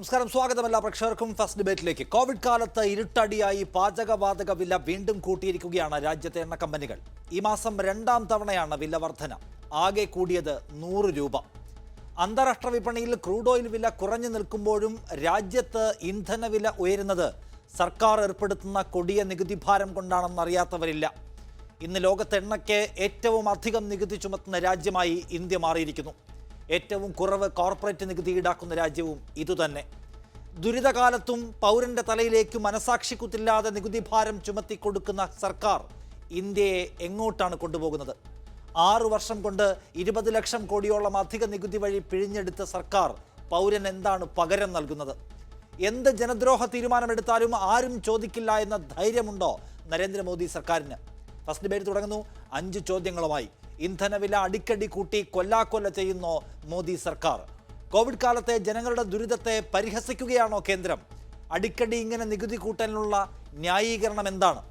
നമസ്കാരം, സ്വാഗതം എല്ലാ പ്രേക്ഷകർക്കും ഫസ്റ്റ് ഡിബേറ്റിലേക്ക്. കോവിഡ് കാലത്ത് ഇരുട്ടടിയായി പാചകവാതക വില വീണ്ടും കൂട്ടിയിരിക്കുകയാണ് രാജ്യത്തെ എണ്ണ കമ്പനികൾ. ഈ മാസം രണ്ടാം തവണയാണ് വില വർധന. ആകെ കൂടിയത് 100 രൂപ. അന്താരാഷ്ട്ര വിപണിയിൽ ക്രൂഡ് ഓയിൽ വില കുറഞ്ഞു നിൽക്കുമ്പോഴും രാജ്യത്ത് ഇന്ധനവില ഉയരുന്നത് സർക്കാർ ഏർപ്പെടുത്തുന്ന കൊടിയ നികുതി ഭാരം കൊണ്ടാണെന്നറിയാത്തവരില്ല. ഇന്ന് ലോകത്തെ എണ്ണയ്ക്ക് ഏറ്റവും അധികം നികുതി ചുമത്തുന്ന രാജ്യമായി ഇന്ത്യ മാറിയിരിക്കുന്നു. ഏറ്റവും കുറവ് കോർപ്പറേറ്റ് നികുതി ഈടാക്കുന്ന രാജ്യവും ഇതുതന്നെ. ദുരിതകാലത്തും പൗരന്റെ തലയിലേക്ക് മനസാക്ഷിക്കുത്തില്ലാതെ നികുതി ഭാരം ചുമത്തിക്കൊടുക്കുന്ന സർക്കാർ ഇന്ത്യയെ എങ്ങോട്ടാണ് കൊണ്ടുപോകുന്നത്? 6 വർഷം കൊണ്ട് 20 ലക്ഷം കോടിയോളം അധിക നികുതി വഴി പിഴിഞ്ഞെടുത്ത സർക്കാർ പൗരൻ എന്താണ് പകരം നൽകുന്നത്? എന്ത് ജനദ്രോഹ തീരുമാനമെടുത്താലും ആരും ചോദിക്കില്ല എന്ന ധൈര്യമുണ്ടോ നരേന്ദ്രമോദി സർക്കാരിന്? ഫസ്റ്റ് ഡിബേറ്റ് തുടങ്ങുന്നു 5 ചോദ്യങ്ങളുമായി. ഇന്ധനവില അടിക്കടി കൂട്ടി കൊല്ലാക്കൊല്ല ചെയ്യുന്നോ മോദി സർക്കാർ? കോവിഡ് കാലത്തെ ജനങ്ങളുടെ ദുരിതത്തെ പരിഹസിക്കുകയാണോ കേന്ദ്രം? അടിക്കടി ഇങ്ങനെ നികുതി കൂട്ടാനുള്ള ന്യായീകരണം എന്താണ്?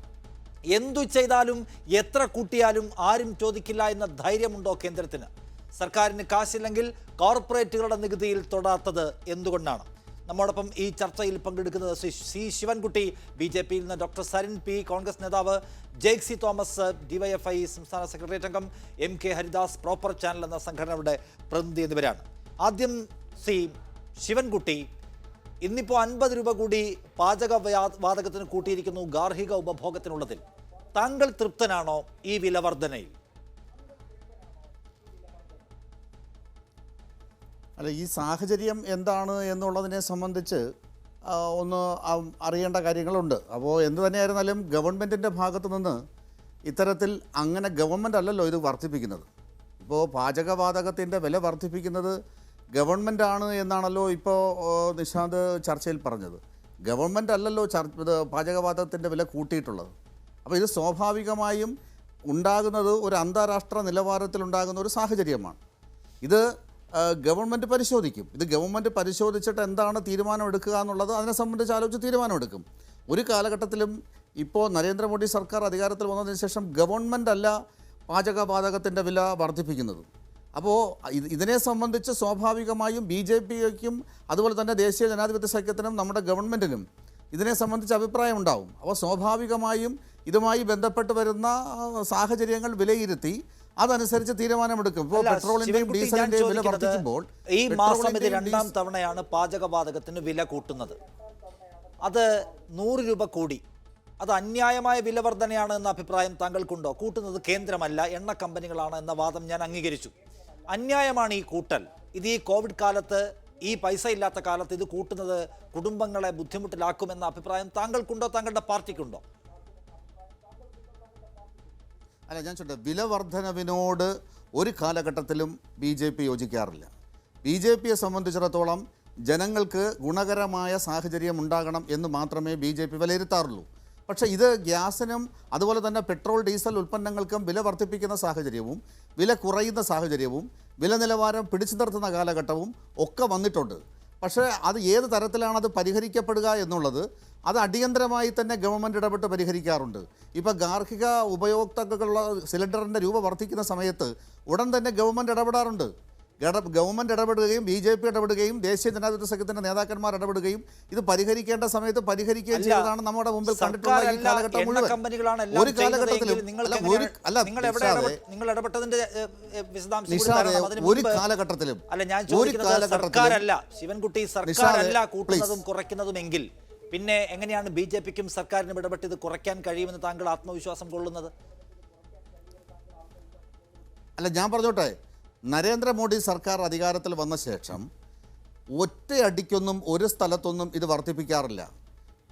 എന്തു ചെയ്താലും എത്ര കൂട്ടിയാലും ആരും ചോദിക്കില്ല എന്ന ധൈര്യമുണ്ടോ കേന്ദ്രത്തിന്? സർക്കാരിന് കാശില്ലെങ്കിൽ കോർപ്പറേറ്റുകളുടെ നികുതിയിൽ തൊടാത്തത് എന്തുകൊണ്ടാണ്? നമ്മോടൊപ്പം ഈ ചർച്ചയിൽ പങ്കെടുക്കുന്നത് സി ശിവൻകുട്ടി, BJPയിൽ നിന്ന്, ഡോക്ടർ സരിൻ പി, കോൺഗ്രസ് നേതാവ്, ജെയ്സി തോമസ്, DYFI സംസ്ഥാന സെക്രട്ടേറിയറ്റ് അംഗം, MK ഹരിദാസ്, പ്രോപ്പർ ചാനൽ എന്ന സംഘടനയുടെ പ്രതിനിധി എന്നിവരാണ്. ആദ്യം സി ശിവൻകുട്ടി, ഇന്നിപ്പോൾ 50 രൂപ കൂടി പാചകവാതകത്തിന് കൂട്ടിയിരിക്കുന്നു ഗാർഹിക ഉപഭോഗത്തിനുള്ളതിൽ. താങ്കൾ തൃപ്തനാണോ ഈ വില വർധനയിൽ? അല്ല, ഈ സാഹചര്യം എന്താണ് എന്നുള്ളതിനെ സംബന്ധിച്ച് ഒന്ന് അറിയേണ്ട കാര്യങ്ങളുണ്ട്. അപ്പോൾ എന്ത് തന്നെയായിരുന്നാലും ഗവൺമെൻറ്റിൻ്റെ ഭാഗത്തു നിന്ന് ഇത്തരത്തിൽ അങ്ങനെ ഗവൺമെൻറ് അല്ലല്ലോ ഇത് വർദ്ധിപ്പിക്കുന്നത്. ഇപ്പോൾ പാചകവാതകത്തിൻ്റെ വില വർദ്ധിപ്പിക്കുന്നത് ഗവൺമെൻറ്റാണ് എന്നാണല്ലോ ഇപ്പോൾ നിഷാന്ത് ചർച്ചയിൽ പറഞ്ഞത്. ഗവൺമെൻറ് അല്ലല്ലോ പാചകവാതകത്തിൻ്റെ വില കൂട്ടിയിട്ടുള്ളത്. അപ്പോൾ ഇത് സ്വാഭാവികമായും ഉണ്ടാകുന്നത് ഒരു അന്താരാഷ്ട്ര നിലവാരത്തിലുണ്ടാകുന്ന ഒരു സാഹചര്യമാണ്. ഇത് ഗവൺമെൻറ് പരിശോധിക്കും. ഇത് ഗവൺമെൻറ് പരിശോധിച്ചിട്ട് എന്താണ് തീരുമാനമെടുക്കുക എന്നുള്ളത് അതിനെ സംബന്ധിച്ച് ആലോചിച്ച് തീരുമാനമെടുക്കും. ഒരു കാലഘട്ടത്തിലും ഇപ്പോൾ നരേന്ദ്രമോദി സർക്കാർ അധികാരത്തിൽ വന്നതിന് ശേഷം ഗവൺമെൻറ് അല്ല പാചകവാതകത്തിൻ്റെ വില വർദ്ധിപ്പിക്കുന്നത്. അപ്പോൾ ഇതിനെ സംബന്ധിച്ച് സ്വാഭാവികമായും BJPക്കും അതുപോലെ തന്നെ ദേശീയ ജനാധിപത്യ സഖ്യത്തിനും നമ്മുടെ ഗവൺമെൻറ്റിനും ഇതിനെ സംബന്ധിച്ച് അഭിപ്രായം ഉണ്ടാവും. അപ്പോൾ സ്വാഭാവികമായും ഇതുമായി ബന്ധപ്പെട്ട് വരുന്ന സാഹചര്യങ്ങൾ വിലയിരുത്തി അതനുസരിച്ച് തീരുമാനമെടുക്കും. ഇപ്പോൾ പെട്രോളിന്റെയും ഡീസലിന്റെയും വില വർദ്ധിക്കുമ്പോൾ ഈ മാസം ഇത് രണ്ടാം തവണയാണ് പാചകവാതകത്തിന് വില കൂട്ടുന്നത്. അത് 100 രൂപ കൂടി. അത് അന്യായമായ വില വർധനയാണ് എന്ന അഭിപ്രായം താങ്കൾക്കുണ്ടോ? കൂട്ടുന്നത് കേന്ദ്രമല്ല, എണ്ണ കമ്പനികളാണ് എന്ന വാദം ഞാൻ അംഗീകരിച്ചു. അന്യായമാണ് ഈ കൂട്ടൽ. ഇത് ഈ കോവിഡ് കാലത്ത്, ഈ പൈസ ഇല്ലാത്ത കാലത്ത് ഇത് കൂട്ടുന്നത് കുടുംബങ്ങളെ ബുദ്ധിമുട്ടിലാക്കുമെന്ന അഭിപ്രായം താങ്കൾക്കുണ്ടോ, താങ്കളുടെ പാർട്ടിക്കുണ്ടോ? അല്ല, ഞാൻ ചോദിച്ചത് വില വർധനവിനോട് ഒരു കാലഘട്ടത്തിലും BJP യോജിക്കാറില്ല. BJPയെ സംബന്ധിച്ചിടത്തോളം ജനങ്ങൾക്ക് ഗുണകരമായ സാഹചര്യം ഉണ്ടാകണം എന്ന് മാത്രമേ BJP വിലയിരുത്താറുള്ളൂ. പക്ഷേ ഇത് ഗ്യാസിനും അതുപോലെ തന്നെ പെട്രോൾ ഡീസൽ ഉൽപ്പന്നങ്ങൾക്കും വില വർദ്ധിപ്പിക്കുന്ന സാഹചര്യവും വില കുറയുന്ന സാഹചര്യവും വില നിലവാരം പിടിച്ചു നിർത്തുന്ന കാലഘട്ടവും ഒക്കെ വന്നിട്ടുണ്ട്. പക്ഷേ അത് ഏത് തരത്തിലാണത് പരിഹരിക്കപ്പെടുക എന്നുള്ളത് അത് അടിയന്തരമായി തന്നെ ഗവൺമെൻറ് ഇടപെട്ട് പരിഹരിക്കാറുണ്ട്. ഇപ്പോൾ ഗാർഹിക ഉപയോക്താക്കളുള്ള സിലിണ്ടറിൻ്റെ രൂപ വർദ്ധിക്കുന്ന സമയത്ത് ഉടൻ തന്നെ ഗവൺമെൻറ് ഇടപെടാറുണ്ട്. ഗവൺമെൻറ് ഇടപെടുകയും BJP ഇടപെടുകയും ദേശീയ ജനാധിപത്യ സഖ്യത്തിൻ്റെ നേതാക്കന്മാർ ഇടപെടുകയും ഇത് പരിഹരിക്കേണ്ട സമയത്ത് പരിഹരിക്കുകയും ചെയ്തതാണ് നമ്മുടെ മുമ്പിൽ കണ്ടിട്ടുള്ള ഈ കാലഘട്ടം മുഴുവൻ. ഒരു കാലഘട്ടത്തിലും ശിവൻകുട്ടി സർക്കാരല്ല കൂട്ടുന്നതും കുറയ്ക്കുന്നതുമെങ്കിൽ പിന്നെ എങ്ങനെയാണ് BJPക്കും സർക്കാരിനും ഇടപെട്ട് ഇത് കുറയ്ക്കാൻ കഴിയുമെന്ന് താങ്കൾ ആത്മവിശ്വാസം കൊള്ളുന്നത്? അല്ല, ഞാൻ പറഞ്ഞോട്ടെ, നരേന്ദ്രമോദി സർക്കാർ അധികാരത്തിൽ വന്ന ശേഷം ഒറ്റയടിക്കൊന്നും ഒരു സ്ഥലത്തൊന്നും ഇത് വർദ്ധിപ്പിക്കാറില്ല.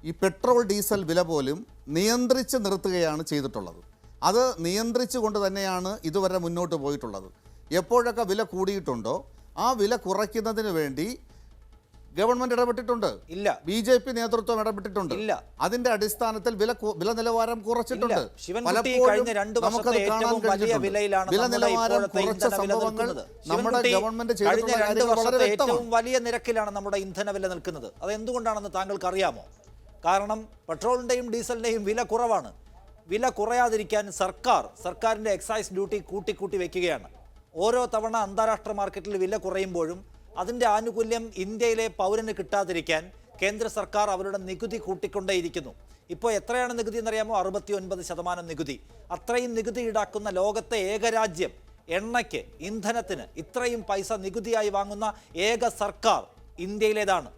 ഈ പെട്രോൾ ഡീസൽ വില പോലും നിയന്ത്രിച്ച് നിർത്തുകയാണ് ചെയ്തിട്ടുള്ളത്. അത് നിയന്ത്രിച്ചു കൊണ്ട് തന്നെയാണ് ഇതുവരെ മുന്നോട്ട് പോയിട്ടുള്ളത്. എപ്പോഴൊക്കെ വില കൂടിയിട്ടുണ്ടോ ആ വില കുറയ്ക്കുന്നതിന് വേണ്ടി ഗവൺമെന്റ് ഇടപെട്ടിട്ടുണ്ട്. ഇല്ല. BJP നേതൃത്വം ഇടപെട്ടിട്ടുണ്ട്. ഇല്ല. അതിന്റെ അടിസ്ഥാനത്തിൽ വില നിലവാരം കുറച്ചിട്ടുണ്ട്. വില നിലവാരം കുറച്ച സംഭവങ്ങൾ നമ്മുടെ ഗവൺമെന്റ് ചെയ്തിട്ടുള്ള ഏറ്റവും വലിയ നിരക്കിലാണ് നമ്മുടെ ഇന്ധന വില നിൽക്കുന്നത്. അത് എന്തുകൊണ്ടാണെന്ന് താങ്കൾക്ക് അറിയാമോ? കാരണം പെട്രോളിന്റെയും ഡീസലിന്റെയും വില കുറവാണ്. വില കുറയാതിരിക്കാൻ സർക്കാരിന്റെ എക്സൈസ് ഡ്യൂട്ടി കൂട്ടി വെക്കുകയാണ്. ഓരോ തവണ അന്താരാഷ്ട്ര മാർക്കറ്റിൽ വില കുറയുമ്പോഴും അതിൻ്റെ ആനുകൂല്യം ഇന്ത്യയിലെ പൗരന് കിട്ടാതിരിക്കാൻ കേന്ദ്ര സർക്കാർ അവരുടെ നികുതി കൂട്ടിക്കൊണ്ടേയിരിക്കുന്നു. ഇപ്പോൾ എത്രയാണ് നികുതി എന്നറിയാമോ? 69% നികുതി. അത്രയും നികുതി ഈടാക്കുന്ന ലോകത്തെ ഏക രാജ്യം, എണ്ണയ്ക്ക്, ഇന്ധനത്തിന് ഇത്രയും പൈസ നികുതിയായി വാങ്ങുന്ന ഏക സർക്കാർ ഇന്ത്യയിലേതാണ്.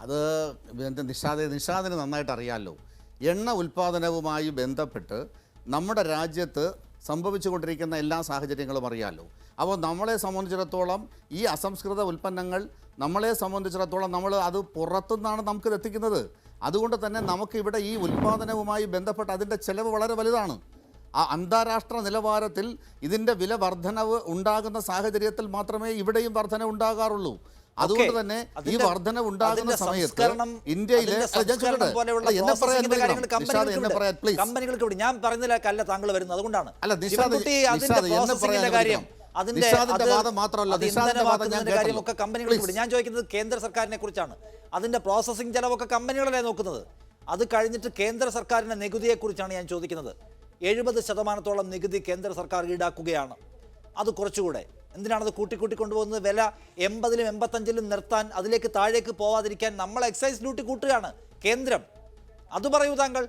അത് നിഷാദിന് നന്നായിട്ട് അറിയാമല്ലോ. എണ്ണ ഉൽപ്പാദനവുമായി ബന്ധപ്പെട്ട് നമ്മുടെ രാജ്യത്ത് സംഭവിച്ചുകൊണ്ടിരിക്കുന്ന എല്ലാ സാഹചര്യങ്ങളും അറിയാമല്ലോ. അപ്പോൾ നമ്മളെ സംബന്ധിച്ചിടത്തോളം ഈ അസംസ്കൃത ഉൽപ്പന്നങ്ങൾ നമ്മളെ സംബന്ധിച്ചിടത്തോളം നമ്മൾ അത് പുറത്തുനിന്നാണ് നമുക്കിത് എത്തിക്കുന്നത്. അതുകൊണ്ട് തന്നെ നമുക്കിവിടെ ഈ ഉൽപ്പാദനവുമായി ബന്ധപ്പെട്ട് അതിൻ്റെ ചെലവ് വളരെ വലുതാണ്. ആ അന്താരാഷ്ട്ര നിലവാരത്തിൽ ഇതിൻ്റെ വില വർധനവ് ഉണ്ടാകുന്ന സാഹചര്യത്തിൽ മാത്രമേ ഇവിടെയും വർധന ഉണ്ടാകാറുള്ളൂ. അതുകൊണ്ട് തന്നെ ഈ വർധന ഉണ്ടാകുന്ന സമയത്ത് ഇന്ത്യയിലെ കമ്പനികൾക്ക് ഞാൻ പറയുന്നതിലേക്കല്ല താങ്കൾ വരുന്നത്. അതുകൊണ്ടാണ് കമ്പനികൾക്ക് ഞാൻ ചോദിക്കുന്നത് കേന്ദ്ര സർക്കാരിനെ കുറിച്ചാണ്. അതിന്റെ പ്രോസസിംഗ് ചെലവൊക്കെ കമ്പനികളല്ലേ നോക്കുന്നത്. അത് കഴിഞ്ഞിട്ട് കേന്ദ്ര സർക്കാരിന്റെ നികുതിയെ കുറിച്ചാണ് ഞാൻ ചോദിക്കുന്നത്. 70% നികുതി കേന്ദ്ര സർക്കാർ ഈടാക്കുകയാണ്. അത് കുറച്ചുകൂടെ എന്തിനാണത് കൂട്ടിക്കൊണ്ടുപോകുന്നത്? വില 80-ലും 85-ലും നിർത്താൻ, അതിലേക്ക് താഴേക്ക് പോവാതിരിക്കാൻ നമ്മൾ എക്സൈസ് ഡ്യൂട്ടി കൂട്ടുകയാണ് കേന്ദ്രം. അത് പറയൂ താങ്കൾ.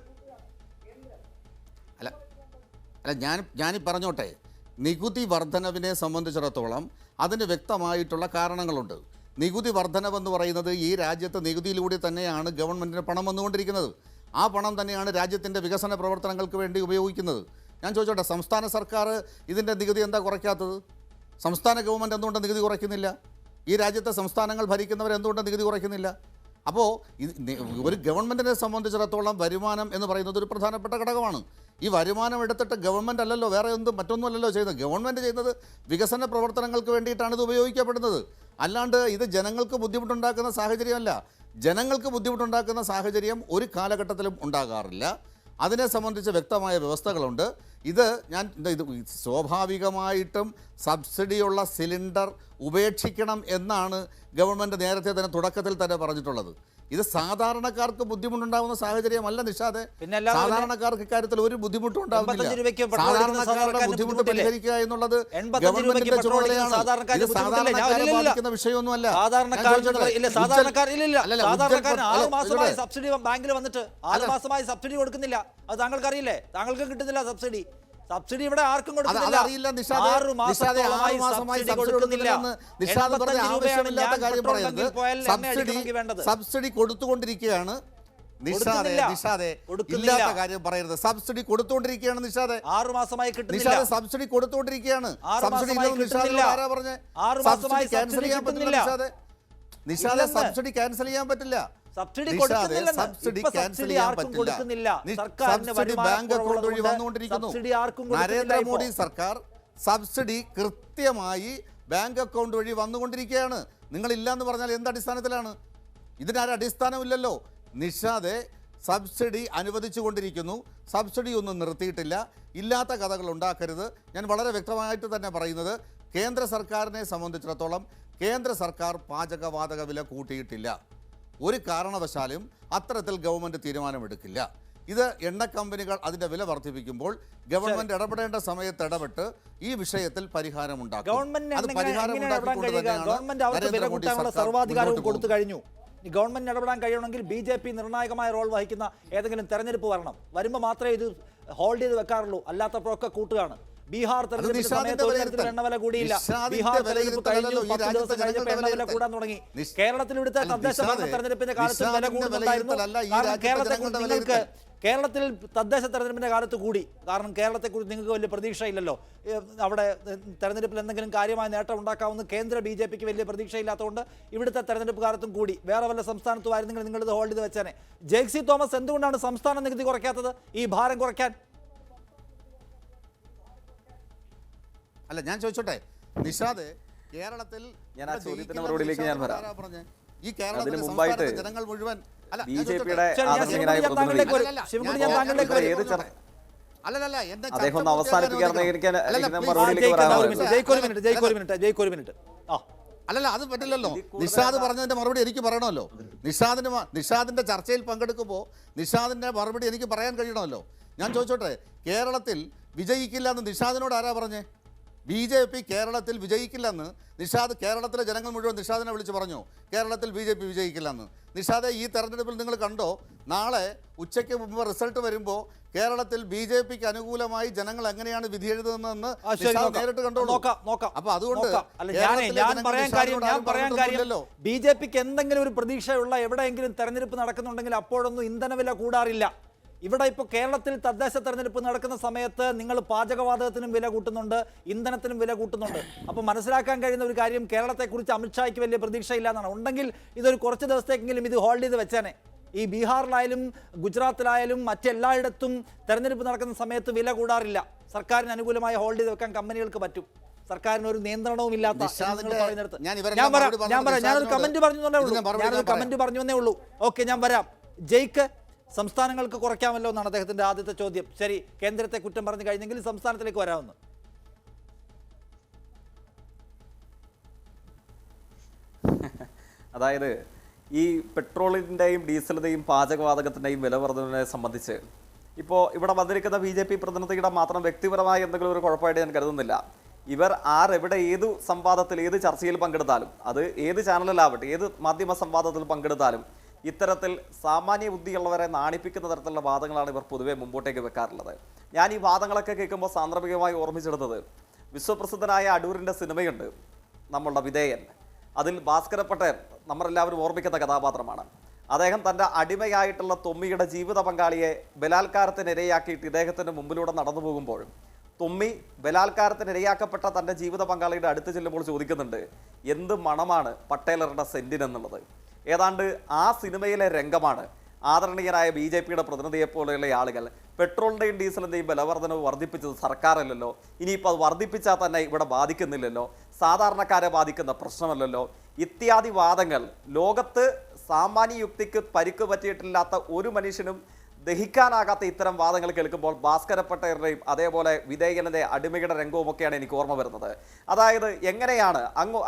അല്ല ഞാനീ പറഞ്ഞോട്ടെ, നികുതി വർധനവിനെ സംബന്ധിച്ചിടത്തോളം അതിന് വ്യക്തമായിട്ടുള്ള കാരണങ്ങളുണ്ട്. നികുതി വർധനവെന്ന് പറയുന്നത് ഈ രാജ്യത്ത് നികുതിയിലൂടെ തന്നെയാണ് ഗവൺമെൻറ്റിന് പണം വന്നുകൊണ്ടിരിക്കുന്നത്. ആ പണം തന്നെയാണ് രാജ്യത്തിൻ്റെ വികസന പ്രവർത്തനങ്ങൾക്ക് വേണ്ടി ഉപയോഗിക്കുന്നത്. ഞാൻ ചോദിച്ചോട്ടെ, സംസ്ഥാന സർക്കാർ ഇതിൻ്റെ നികുതി എന്താ കുറയ്ക്കാത്തത്? സംസ്ഥാന ഗവൺമെൻറ് എന്തുകൊണ്ട് നികുതി കുറയ്ക്കുന്നില്ല? ഈ രാജ്യത്തെ സംസ്ഥാനങ്ങൾ ഭരിക്കുന്നവർ എന്തുകൊണ്ട് നികുതി കുറയ്ക്കുന്നില്ല? അപ്പോൾ ഒരു ഗവൺമെൻറ്റിനെ സംബന്ധിച്ചിടത്തോളം വരുമാനം എന്ന് പറയുന്നത് ഒരു പ്രധാനപ്പെട്ട ഘടകമാണ്. ഈ വരുമാനം എടുത്തിട്ട് ഗവൺമെൻറ് അല്ലല്ലോ വേറെ മറ്റൊന്നും അല്ലല്ലോ ചെയ്യുന്നത്. ഗവൺമെൻറ് ചെയ്യുന്നത് വികസന പ്രവർത്തനങ്ങൾക്ക് വേണ്ടിയിട്ടാണ് ഇത് ഉപയോഗിക്കപ്പെടുന്നത്. അല്ലാണ്ട് ഇത് ജനങ്ങൾക്ക് ബുദ്ധിമുട്ടുണ്ടാക്കുന്ന സാഹചര്യമല്ല. ജനങ്ങൾക്ക് ബുദ്ധിമുട്ടുണ്ടാക്കുന്ന സാഹചര്യം ഒരു കാലഘട്ടത്തിലും ഉണ്ടാകാറില്ല. അതിനെ സംബന്ധിച്ച് വ്യക്തമായ വ്യവസ്ഥകളുണ്ട്. ഇത് സ്വാഭാവികമായിട്ടും സബ്സിഡിയുള്ള സിലിണ്ടർ ഉപേക്ഷിക്കണം എന്നാണ് ഗവൺമെൻറ് നേരത്തെ തന്നെ തുടക്കത്തിൽ തന്നെ പറഞ്ഞിട്ടുള്ളത്. ഇത് സാധാരണക്കാർക്ക് ബുദ്ധിമുട്ടുണ്ടാകുന്ന സാഹചര്യമല്ല നിഷാദെ. സാധാരണക്കാർക്ക് ഇക്കാര്യത്തിൽ ഒരു ബുദ്ധിമുട്ടും ഉണ്ടാകുന്നില്ല. സാധാരണക്കാരുടെ ബുദ്ധിമുട്ട് പരിഹരിക്കുക എന്നുള്ളത് ഗവൺമെന്റിന്റെ ചുമതലയാണ്. ഇത് സാധാരണക്കാരെ ബാധിക്കുന്ന വിഷയമൊന്നുമല്ല. സബ്സിഡി ബാങ്കിൽ വന്നിട്ട് 6 മാസമായി സബ്സിഡി കൊടുക്കുന്നില്ല. അത് താങ്കൾക്ക് അറിയില്ലേ? താങ്കൾക്ക് കിട്ടുന്നില്ല സബ്സിഡി. സബ്സിഡി ഇവിടെ ആർക്കും കൊടുക്കുന്നില്ല. 6 മാസമായി സബ്സിഡി കൊടുക്കുന്നില്ല. സബ്സിഡി കൊടുത്തുകൊണ്ടിരിക്കുകയാണ് നിഷാദെ. ഇല്ലാത്ത കാര്യം പറയരുത്. സബ്സിഡി കൊടുത്തുകൊണ്ടിരിക്കുകയാണ് നിഷാദെ. 6 മാസമായി കിട്ടുന്നില്ല. സബ്സിഡി കൊടുത്തുകൊണ്ടിരിക്കുകയാണ്. സബ്സിഡി ആരാ പറഞ്ഞേ? സബ്സിഡി ക്യാൻസൽ ചെയ്യാൻ പറ്റില്ല നിഷാദെ. സബ്സിഡി ക്യാൻസൽ ചെയ്യാൻ പറ്റില്ല. സബ്സിഡി ക്യാൻസൽ ചെയ്യാൻ പറ്റില്ല. സബ്സിഡി ബാങ്ക് അക്കൗണ്ട് വഴി വന്നുകൊണ്ടിരിക്കുന്നു. നരേന്ദ്രമോദി സർക്കാർ സബ്സിഡി കൃത്യമായി ബാങ്ക് അക്കൗണ്ട് വഴി വന്നുകൊണ്ടിരിക്കുകയാണ്. നിങ്ങളില്ല എന്ന് പറഞ്ഞാൽ എന്ത് അടിസ്ഥാനത്തിലാണ്? ഇതിനാരും അടിസ്ഥാനമില്ലല്ലോ നിഷാദെ. സബ്സിഡി അനുവദിച്ചുകൊണ്ടിരിക്കുന്നു. സബ്സിഡി ഒന്നും നിർത്തിയിട്ടില്ല. ഇല്ലാത്ത കഥകൾ ഉണ്ടാക്കരുത്. ഞാൻ വളരെ വ്യക്തമായിട്ട് തന്നെ പറയുന്നത്, കേന്ദ്ര സർക്കാരിനെ സംബന്ധിച്ചിടത്തോളം കേന്ദ്ര സർക്കാർ പാചകവാതക വില കൂട്ടിയിട്ടില്ല. ഒരു കാരണവശാലും അത്തരത്തിൽ ഗവൺമെൻറ് തീരുമാനമെടുക്കില്ല. ഇത് എണ്ണ കമ്പനികൾ അതിൻ്റെ വില വർദ്ധിപ്പിക്കുമ്പോൾ ഗവൺമെൻറ് ഇടപെടേണ്ട സമയത്ത് ഇടപെട്ട് ഈ വിഷയത്തിൽ പരിഹാരം ഉണ്ടാക്കും. സർവാധികാരവും കൊടുത്തു കഴിഞ്ഞു. ഗവൺമെന്റ് ഇടപെടാൻ കഴിയണമെങ്കിൽ BJP നിർണായകമായ റോൾ വഹിക്കുന്ന ഏതെങ്കിലും തെരഞ്ഞെടുപ്പ് വരണം. വരുമ്പോൾ മാത്രമേ ഇത് ഹോൾഡ് ചെയ്ത് വെക്കാറുള്ളൂ. അല്ലാത്തപ്പോഴൊക്കെ കൂട്ടുകയാണ്. ബീഹാർ തെരഞ്ഞെടുപ്പ് സമയത്ത് ഒരു തരത്തിലും എണ്ണവില കൂടിയില്ല. ബീഹാർ തെരഞ്ഞെടുപ്പ് കഴിഞ്ഞു 10 ദിവസം കഴിഞ്ഞപ്പോൾ എണ്ണവില കൂടാൻ തുടങ്ങി. കേരളത്തിൽ ഇവിടുത്തെ തദ്ദേശ ഭരണ തെരഞ്ഞെടുപ്പിന്റെ കാലത്ത് വില കൂടുന്നുണ്ടായിരുന്നു. കേരളത്തിൽ തദ്ദേശ തെരഞ്ഞെടുപ്പിന്റെ കാലത്ത് കൂടി. കാരണം കേരളത്തെക്കുറിച്ച് നിങ്ങൾക്ക് വലിയ പ്രതീക്ഷയില്ലല്ലോ. അവിടെ തെരഞ്ഞെടുപ്പിൽ എന്തെങ്കിലും കാര്യമായ നേട്ടം ഉണ്ടാക്കാവുന്ന കേന്ദ്ര BJPക്ക് വലിയ പ്രതീക്ഷയില്ലാത്തതുകൊണ്ട് ഇവിടുത്തെ തെരഞ്ഞെടുപ്പ് കാലത്തും കൂടി. വേറെ വല്ല സംസ്ഥാനത്തുമായിരുന്നെങ്കിൽ നിങ്ങളിത് ഹോൾഡ് ചെയ്ത് വെച്ചേനെ. ജെയ്സി തോമസ്, എന്തുകൊണ്ടാണ് സംസ്ഥാന നികുതി കുറയ്ക്കാത്തത്? ഈ ഭാരം കുറയ്ക്കാൻ. അല്ല, ഞാൻ ചോദിച്ചോട്ടെ നിഷാദ്, കേരളത്തിൽ ഞാൻ ആ ചോദ്യത്തിന്റെ മറുപടിയിലേക്ക് ഞാൻ വരാം. ഈ കേരളത്തിലെ മുമ്പായിട്ട് ജനങ്ങൾ മുഴുവൻ അദ്ദേഹം ഒന്ന് അവസാനിപ്പിക്കാൻ അല്ലല്ല, അത് പറ്റില്ലല്ലോ. നിഷാദ് പറഞ്ഞതിന്റെ മറുപടി എനിക്ക് പറയണമല്ലോ. നിഷാദിന്റെ ചർച്ചയിൽ പങ്കെടുക്കുമ്പോൾ നിഷാദിന്റെ മറുപടി എനിക്ക് പറയാൻ കഴിയണമല്ലോ. ഞാൻ ചോദിച്ചോട്ടെ, കേരളത്തിൽ വിജയിക്കില്ല എന്ന് നിഷാദിനോട് ആരാ പറഞ്ഞേ? BJP കേരളത്തിൽ വിജയിക്കില്ലെന്ന് നിഷാദ് കേരളത്തിലെ ജനങ്ങൾ മുഴുവൻ നിഷാദിനെ വിളിച്ച് പറഞ്ഞു. കേരളത്തിൽ BJP വിജയിക്കില്ലെന്ന്. നിഷാദെ, ഈ തെരഞ്ഞെടുപ്പിൽ നിങ്ങൾ കണ്ടോ? നാളെ ഉച്ചയ്ക്ക് മുമ്പ് റിസൾട്ട് വരുമ്പോൾ കേരളത്തിൽ BJPക്ക് അനുകൂലമായി ജനങ്ങൾ എങ്ങനെയാണ് വിധി എഴുതുന്നതെന്ന് നേരിട്ട് കണ്ടോളൂ. അപ്പൊ അതുകൊണ്ട് ഞാൻ പറയാൻ കാര്യം BJPക്ക് എന്തെങ്കിലും ഒരു പ്രതീക്ഷയുള്ള എവിടെയെങ്കിലും തെരഞ്ഞെടുപ്പ് നടക്കുന്നുണ്ടെങ്കിൽ അപ്പോഴൊന്നും ഇന്ധനവില കൂടാറില്ല. ഇവിടെ ഇപ്പോൾ കേരളത്തിൽ തദ്ദേശ തെരഞ്ഞെടുപ്പ് നടക്കുന്ന സമയത്ത് നിങ്ങൾ പാചകവാതകത്തിനും വില കൂട്ടുന്നുണ്ട്, ഇന്ധനത്തിനും വില കൂട്ടുന്നുണ്ട്. അപ്പോൾ മനസ്സിലാക്കാൻ കഴിയുന്ന ഒരു കാര്യം, കേരളത്തെക്കുറിച്ച് അമിത്ഷായ്ക്ക് വലിയ പ്രതീക്ഷയില്ല എന്നാണ്. ഉണ്ടെങ്കിൽ ഇതൊരു കുറച്ച് ദിവസത്തേക്കെങ്കിലും ഇത് ഹോൾഡ് ചെയ്ത് വെച്ചേനെ. ഈ ബീഹാറിലായാലും ഗുജറാത്തിലായാലും മറ്റെല്ലായിടത്തും തെരഞ്ഞെടുപ്പ് നടക്കുന്ന സമയത്ത് വില കൂടാറില്ല. സർക്കാരിന് അനുകൂലമായി ഹോൾഡ് ചെയ്ത് വെക്കാൻ കമ്പനികൾക്ക് പറ്റും. സർക്കാരിന് ഒരു നിയന്ത്രണവും ഇല്ലാത്ത ഞാനൊരു കമന്റ് പറഞ്ഞു എന്നേ ഉള്ളൂ. ഓക്കെ, ഞാൻ വരാം. ജയ്ക്ക് സംസ്ഥാനങ്ങൾക്ക് കുറയ്ക്കാമല്ലോ എന്നാണ് അദ്ദേഹത്തിന്റെ ആദ്യത്തെ ചോദ്യം. ശരി, കേന്ദ്രത്തെ കുറ്റം പറഞ്ഞു കഴിഞ്ഞെങ്കിൽ സംസ്ഥാനത്തിലേക്ക് വരാമെന്ന്. അതായത് ഈ പെട്രോളിൻ്റെയും ഡീസലിൻ്റെയും പാചകവാതകത്തിൻ്റെയും വില വർധനവിനെ സംബന്ധിച്ച് ഇപ്പോൾ ഇവിടെ വന്നിരിക്കുന്ന BJP പ്രതിനിധിയുടെ മാത്രം വ്യക്തിപരമായ എന്തെങ്കിലും ഒരു കുഴപ്പമായിട്ട് ഞാൻ കരുതുന്നില്ല. ഇവർ ആരെവിടെ ഏത് സംവാദത്തിൽ ഏത് ചർച്ചയിൽ പങ്കെടുത്താലും, അത് ഏത് ചാനലിലാവട്ടെ, ഏത് മാധ്യമ സംവാദത്തിൽ പങ്കെടുത്താലും ഇത്തരത്തിൽ സാമാന്യ ബുദ്ധിയുള്ളവരെ നാണിപ്പിക്കുന്ന തരത്തിലുള്ള വാദങ്ങളാണ് ഇവർ പൊതുവെ മുമ്പോട്ടേക്ക് വെക്കാറുള്ളത്. ഞാൻ ഈ വാദങ്ങളൊക്കെ കേൾക്കുമ്പോൾ സാന്ദർഭികമായി ഓർമ്മിച്ചെടുത്തത് വിശ്വപ്രസിദ്ധനായ അടൂരിൻ്റെ സിനിമയുണ്ട്, നമ്മളുടെ വിധേയൻ. അതിൽ ഭാസ്കര പട്ടേൽ നമ്മളെല്ലാവരും ഓർമ്മിക്കുന്ന കഥാപാത്രമാണ്. അദ്ദേഹം തൻ്റെ അടിമയായിട്ടുള്ള തൊമ്മിയുടെ ജീവിത പങ്കാളിയെ ബലാത്കാരത്തിനിരയാക്കിയിട്ട് ഇദ്ദേഹത്തിൻ്റെ മുമ്പിലൂടെ നടന്നു പോകുമ്പോൾ തൊമ്മി ബലാത്കാരത്തിനിരയാക്കപ്പെട്ട തൻ്റെ ജീവിത പങ്കാളിയുടെ അടുത്ത് ചെല്ലുമ്പോൾ ചോദിക്കുന്നുണ്ട്, എന്ത് മണമാണ് പട്ടേലറുടെ സെൻറ്റിനെന്നുള്ളത്. ഏതാണ്ട് ആ സിനിമയിലെ രംഗമാണ് ആദരണീയനായ BJPയുടെ പ്രതിനിധിയെപ്പോലെയുള്ള ആളുകൾ പെട്രോളിൻ്റെയും ഡീസലിൻ്റെയും വിലവർധനവ് വർദ്ധിപ്പിച്ചത് സർക്കാരല്ലല്ലോ, ഇനിയിപ്പോൾ അത് വർദ്ധിപ്പിച്ചാൽ തന്നെ ഇവിടെ ബാധിക്കുന്നില്ലല്ലോ, സാധാരണക്കാരെ ബാധിക്കുന്ന പ്രശ്നമല്ലല്ലോ, ഇത്യാദി വാദങ്ങൾ ലോകത്ത് സാമാന്യ യുക്തിക്ക് പരിക്ക് പറ്റിയിട്ടില്ലാത്ത ഒരു മനുഷ്യനും ദഹിക്കാനാകാത്ത ഇത്തരം വാദങ്ങൾ കേൾക്കുമ്പോൾ ഭാസ്കര പട്ടേറിൻ്റെയും അതേപോലെ വിധേയനൻ്റെ അടിമയുടെ രംഗവുമൊക്കെയാണ് എനിക്ക് ഓർമ്മ വരുന്നത്. അതായത് എങ്ങനെയാണ്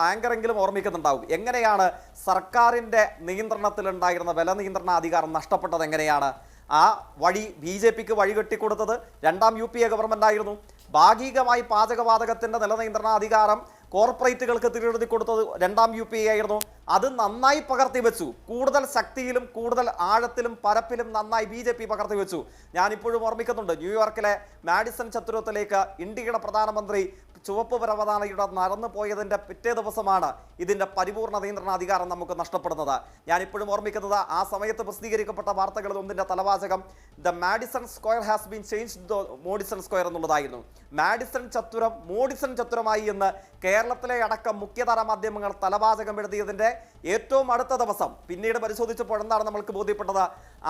ആങ്കറെങ്കിലും ഓർമ്മിക്കുന്നുണ്ടാവും, എങ്ങനെയാണ് സർക്കാരിൻ്റെ നിയന്ത്രണത്തിലുണ്ടായിരുന്ന വില നിയന്ത്രണ അധികാരം നഷ്ടപ്പെട്ടത്, എങ്ങനെയാണ് ആ വഴി BJPക്ക് വഴികെട്ടിക്കൊടുത്തത് രണ്ടാം UPA ഗവൺമെൻറ് ആയിരുന്നു. ഭാഗികമായി പാചകവാതകത്തിൻ്റെ നിലനിയന്ത്രണ അധികാരം കോർപ്പറേറ്റുകൾക്ക് തിരിച്ചെഴുതി കൊടുത്തത് രണ്ടാം UPA ആയിരുന്നു. അത് നന്നായി പകർത്തി വെച്ചു, കൂടുതൽ ശക്തിയിലും കൂടുതൽ ആഴത്തിലും പരപ്പിലും നന്നായി BJP പകർത്തി വെച്ചു. ഞാനിപ്പോഴും ഓർമ്മിക്കുന്നുണ്ട്, ന്യൂയോർക്കിലെ മാഡിസൺ ചത്തുരത്തിലേക്ക് ഇന്ത്യയുടെ പ്രധാനമന്ത്രി ചുവപ്പ് പരവതാനിയുടെ നടന്നു പോയതിൻ്റെ പിറ്റേ ദിവസമാണ് ഇതിൻ്റെ പരിപൂർണ്ണ നിയന്ത്രണ അധികാരം നമുക്ക് നഷ്ടപ്പെടുന്നത്. ഞാനിപ്പോഴും ഓർമ്മിക്കുന്നത് ആ സമയത്ത് പ്രസിദ്ധീകരിക്കപ്പെട്ട വാർത്തകളിൽ ഒന്നിൻ്റെ തലവാചകം the Madison square has been change the Modison square എന്നുള്ളതായിരുന്നു. മാഡിസൺ ചത്തുരം മോഡിസൺ ചത്തുരമായി എന്ന് കേരളത്തിലെ അടക്കം മുഖ്യധാര മാധ്യമങ്ങൾ തലവാചകം എഴുതിയതിൻ്റെ ഏറ്റവും അടുത്ത ദിവസം പിന്നീട് പരിശോധിച്ചപ്പോൾ എന്താണ് നമ്മൾക്ക് ബോധ്യപ്പെട്ടത്,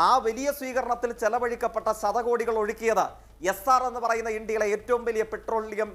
ആ വലിയ സ്വീകരണത്തിൽ ചെലവഴിക്കപ്പെട്ട ശതകോടികൾ ഒഴുക്കിയത് SR എന്ന് പറയുന്ന ഇന്ത്യയിലെ ഏറ്റവും വലിയ പെട്രോളിയം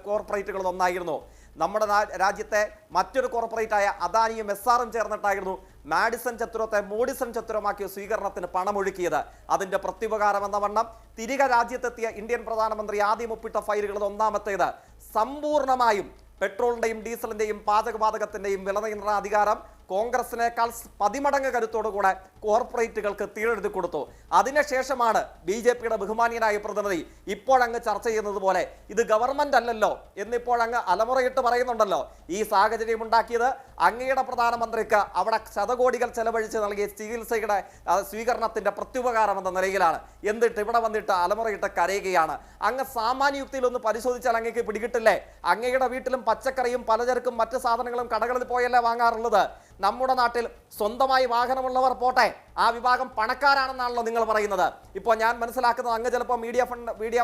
കോർപ്പറേറ്റുകളിൽ ഒന്നായിരുന്നു. നമ്മുടെ രാജ്യത്തെ മറ്റൊരു കോർപ്പറേറ്റായ അദാനിയും SRും ചേർന്നിട്ടായിരുന്നു മാഡിസൺ ചത്തുരത്തെ മോഡിസൺ ചത്തുരമാക്കിയ സ്വീകരണത്തിന് പണമൊഴുക്കിയത്. അതിൻ്റെ പ്രത്യുപകാരം എന്ന വണ്ണം തിരികെ രാജ്യത്തെത്തിയ ഇന്ത്യൻ പ്രധാനമന്ത്രി ആദ്യം ഒപ്പിട്ട ഫയലുകളിൽ ഒന്നാമത്തേത് സമ്പൂർണ്ണമായും പെട്രോളിൻ്റെയും ഡീസലിൻ്റെയും പാചകവാതകത്തിൻ്റെയും വില നിയന്ത്രണ അധികാരം കോൺഗ്രസിനേക്കാൾ 10 മടങ്ങ് കരുത്തോടുകൂടെ കോർപ്പറേറ്റുകൾക്ക് തീരെഴുതി കൊടുത്തു. അതിനുശേഷമാണ് BJPയുടെ ബഹുമാനീയനായ പ്രതിനിധി ഇപ്പോഴങ്ങ് ചർച്ച ചെയ്യുന്നത് പോലെ ഇത് ഗവൺമെന്റ് അല്ലല്ലോ എന്നിപ്പോഴങ്ങ് അലമുറയിട്ട് പറയുന്നുണ്ടല്ലോ. ഈ സാഹചര്യം ഉണ്ടാക്കിയത് അങ്ങയുടെ പ്രധാനമന്ത്രിക്ക് അവിടെ ശതകോടികൾ ചെലവഴിച്ച് നൽകിയ ചികിത്സയുടെ സ്വീകരണത്തിന്റെ പ്രത്യുപകാരം എന്ന നിലയിലാണ്. എന്നിട്ട് ഇവിടെ വന്നിട്ട് അലമുറയിട്ട് കരയുകയാണ്. അങ്ങ് സാമാന്യ യുക്തിയിൽ ഒന്ന് പരിശോധിച്ചാൽ അങ്ങേക്ക് പിടികിട്ടില്ലേ? അങ്ങയുടെ വീട്ടിലും പച്ചക്കറിയും പലചരക്കും മറ്റ് സാധനങ്ങളും കടകളിൽ പോയല്ലേ വാങ്ങാറുള്ളത്. നമ്മുടെ നാട്ടിൽ സ്വന്തമായി വാഹനമുള്ളവർ പോട്ടെ, ആ വിഭാഗം പണക്കാരാണെന്നാണല്ലോ നിങ്ങൾ പറയുന്നത്. ഇപ്പോൾ ഞാൻ മനസ്സിലാക്കുന്നത് അങ്ങ് ചിലപ്പോൾ മീഡിയ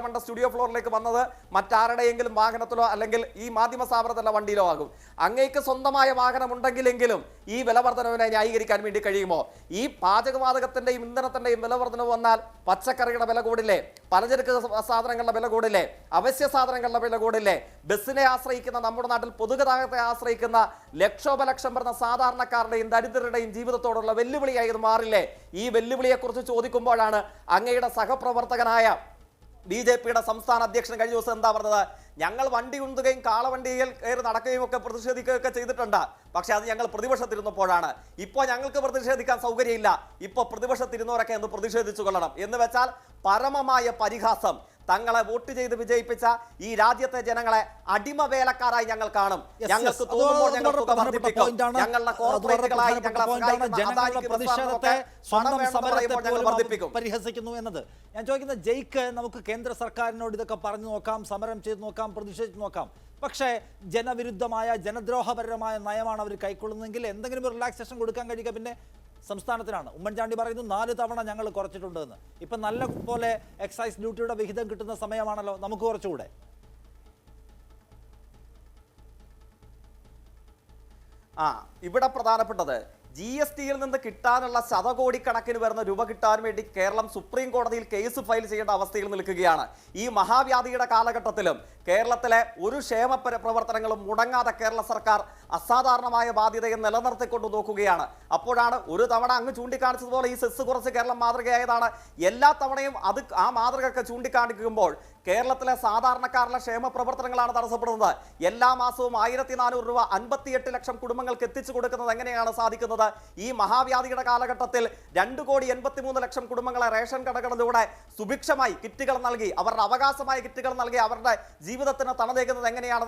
ഫണ്ട് സ്റ്റുഡിയോ ഫ്ലോറിലേക്ക് വന്നത് മറ്റാരുടെയെങ്കിലും വാഹനത്തിലോ അല്ലെങ്കിൽ ഈ മാധ്യമ സ്ഥാപനത്തിലുള്ള വണ്ടിയിലോ ആകും. അങ്ങേക്ക് സ്വന്തമായ വാഹനം ഉണ്ടെങ്കിലെങ്കിലും ഈ വിലവർധനവിനെ ന്യായീകരിക്കാൻ വേണ്ടി കഴിയുമോ? ഈ പാചകവാതകത്തിൻ്റെയും ഇന്ധനത്തിൻ്റെയും വിലവർധനവ് വന്നാൽ പച്ചക്കറിയുടെ വില കൂടില്ലേ, പലചരക്ക് സാധനങ്ങളുടെ വില കൂടില്ലേ, അവശ്യ സാധനങ്ങളുടെ വില കൂടില്ലേ, ബസ്സിനെ ആശ്രയിക്കുന്ന നമ്മുടെ നാട്ടിൽ പൊതുഗതാഗതത്തെ ആശ്രയിക്കുന്ന ലക്ഷോപലക്ഷം വരുന്ന സാധാരണക്കാരുടെയും ദരിദ്രരുടെയും ജീവിതത്തോടുള്ള വെല്ലുവിളിയായി ഇത് മാറില്ലേ? ഈ വെല്ലുവിളിയെക്കുറിച്ച് ചോദിക്കുമ്പോഴാണ് അങ്ങയുടെ സഹപ്രവർത്തകനായ BJPയുടെ സംസ്ഥാന അധ്യക്ഷൻ കഴിഞ്ഞ ദിവസം എന്താ പറഞ്ഞത്? ഞങ്ങൾ വണ്ടി ഉന്തുകയും കാളവണ്ടിയിൽ കയറി നടക്കുകയും ഒക്കെ പ്രതിഷേധിക്കുകയൊക്കെ ചെയ്തിട്ടുണ്ട്, പക്ഷെ അത് ഞങ്ങൾ പ്രതിപക്ഷത്തിരുന്നപ്പോഴാണ്. ഇപ്പോൾ ഞങ്ങൾക്ക് പ്രതിഷേധിക്കാൻ സൗകര്യമില്ല, ഇപ്പോൾ പ്രതിപക്ഷത്തിരുന്നവരൊക്കെ ഒന്ന് പ്രതിഷേധിച്ചു കൊള്ളണം എന്ന് വെച്ചാൽ പരമമായ പരിഹാസം. തങ്ങളെ വോട്ട് ചെയ്ത് വിജയിപ്പിച്ച ഈ രാജ്യത്തെ ജനങ്ങളെ അടിമ വേലക്കാരായി ഞങ്ങൾ കാണും. ഞങ്ങൾക്ക് തോന്നുമ്പോൾ ഞങ്ങൾ തുക വർദ്ധിപ്പിക്കും. ഞങ്ങളുടെ കോർപ്പറേറ്റുകളായി വർദ്ധിപ്പിക്കും. പരിഹസിക്കുന്നു എന്നത് ഞാൻ ചോദിക്കുന്ന ജയ്ക്ക് നമുക്ക് കേന്ദ്ര സർക്കാരിനോട് ഇതൊക്കെ പറഞ്ഞു നോക്കാം, സമരം ചെയ്ത് നോക്കാം, പ്രതിഷേധിച്ച് നോക്കാം. പക്ഷേ ജനവിരുദ്ധമായ ജനദ്രോഹപരമായ നയമാണ് അവർ കൈക്കൊള്ളുന്നതെങ്കിൽ എന്തെങ്കിലും ഒരു റിലാക്സേഷൻ കൊടുക്കാൻ കഴിയുക പിന്നെ സംസ്ഥാനത്തിനാണ്. ഉമ്മൻചാണ്ടി പറയുന്നു 4 തവണ ഞങ്ങൾ കുറച്ചിട്ടുണ്ട് എന്ന്. ഇപ്പം നല്ല പോലെ എക്സൈസ് ഡ്യൂട്ടിയുടെ വിഹിതം കിട്ടുന്ന സമയമാണല്ലോ, നമുക്ക് കുറച്ചുകൂടെ. ഇവിടെ പ്രധാനപ്പെട്ടത് GSTയിൽ നിന്ന് കിട്ടാനുള്ള ശതകോടിക്കണക്കിന് വരുന്ന രൂപ കിട്ടാൻ വേണ്ടി കേരളം സുപ്രീം കോടതിയിൽ കേസ് ഫയൽ ചെയ്യേണ്ട അവസ്ഥയിൽ നിൽക്കുകയാണ്. ഈ മഹാവ്യാധിയുടെ കാലഘട്ടത്തിലും കേരളത്തിലെ ഒരു ക്ഷേമ പ്രവർത്തനങ്ങളും മുടങ്ങാതെ കേരള സർക്കാർ അസാധാരണമായ ബാധ്യതയെ നിലനിർത്തിക്കൊണ്ട് നോക്കുകയാണ്. അപ്പോഴാണ് ഒരു തവണ അങ്ങ് ചൂണ്ടിക്കാണിച്ചതുപോലെ ഈ സെസ് കുറച്ച് കേരളം മാതൃകയായതാണ്. എല്ലാ തവണയും ആ മാതൃകയൊക്കെ ചൂണ്ടിക്കാണിക്കുമ്പോൾ കേരളത്തിലെ സാധാരണക്കാരുടെ ക്ഷേമ പ്രവർത്തനങ്ങളാണ് തടസ്സപ്പെടുന്നത്. എല്ലാ മാസവും 1400 രൂപ 58 ലക്ഷം കുടുംബങ്ങൾക്ക് എത്തിച്ചു കൊടുക്കുന്നത് എങ്ങനെയാണ് സാധിക്കുന്നത്? ഈ മഹാവ്യാധിയുടെ കാലഘട്ടത്തിൽ 2,83,00,000 കുടുംബങ്ങളെ റേഷൻ കടകളിലൂടെ സുഭിക്ഷമായി കിറ്റുകൾ നൽകി, അവരുടെ അവകാശമായ കിറ്റുകൾ നൽകി അവരുടെ ജീവിതത്തിന് തണലേകുന്നത് എങ്ങനെയാണ്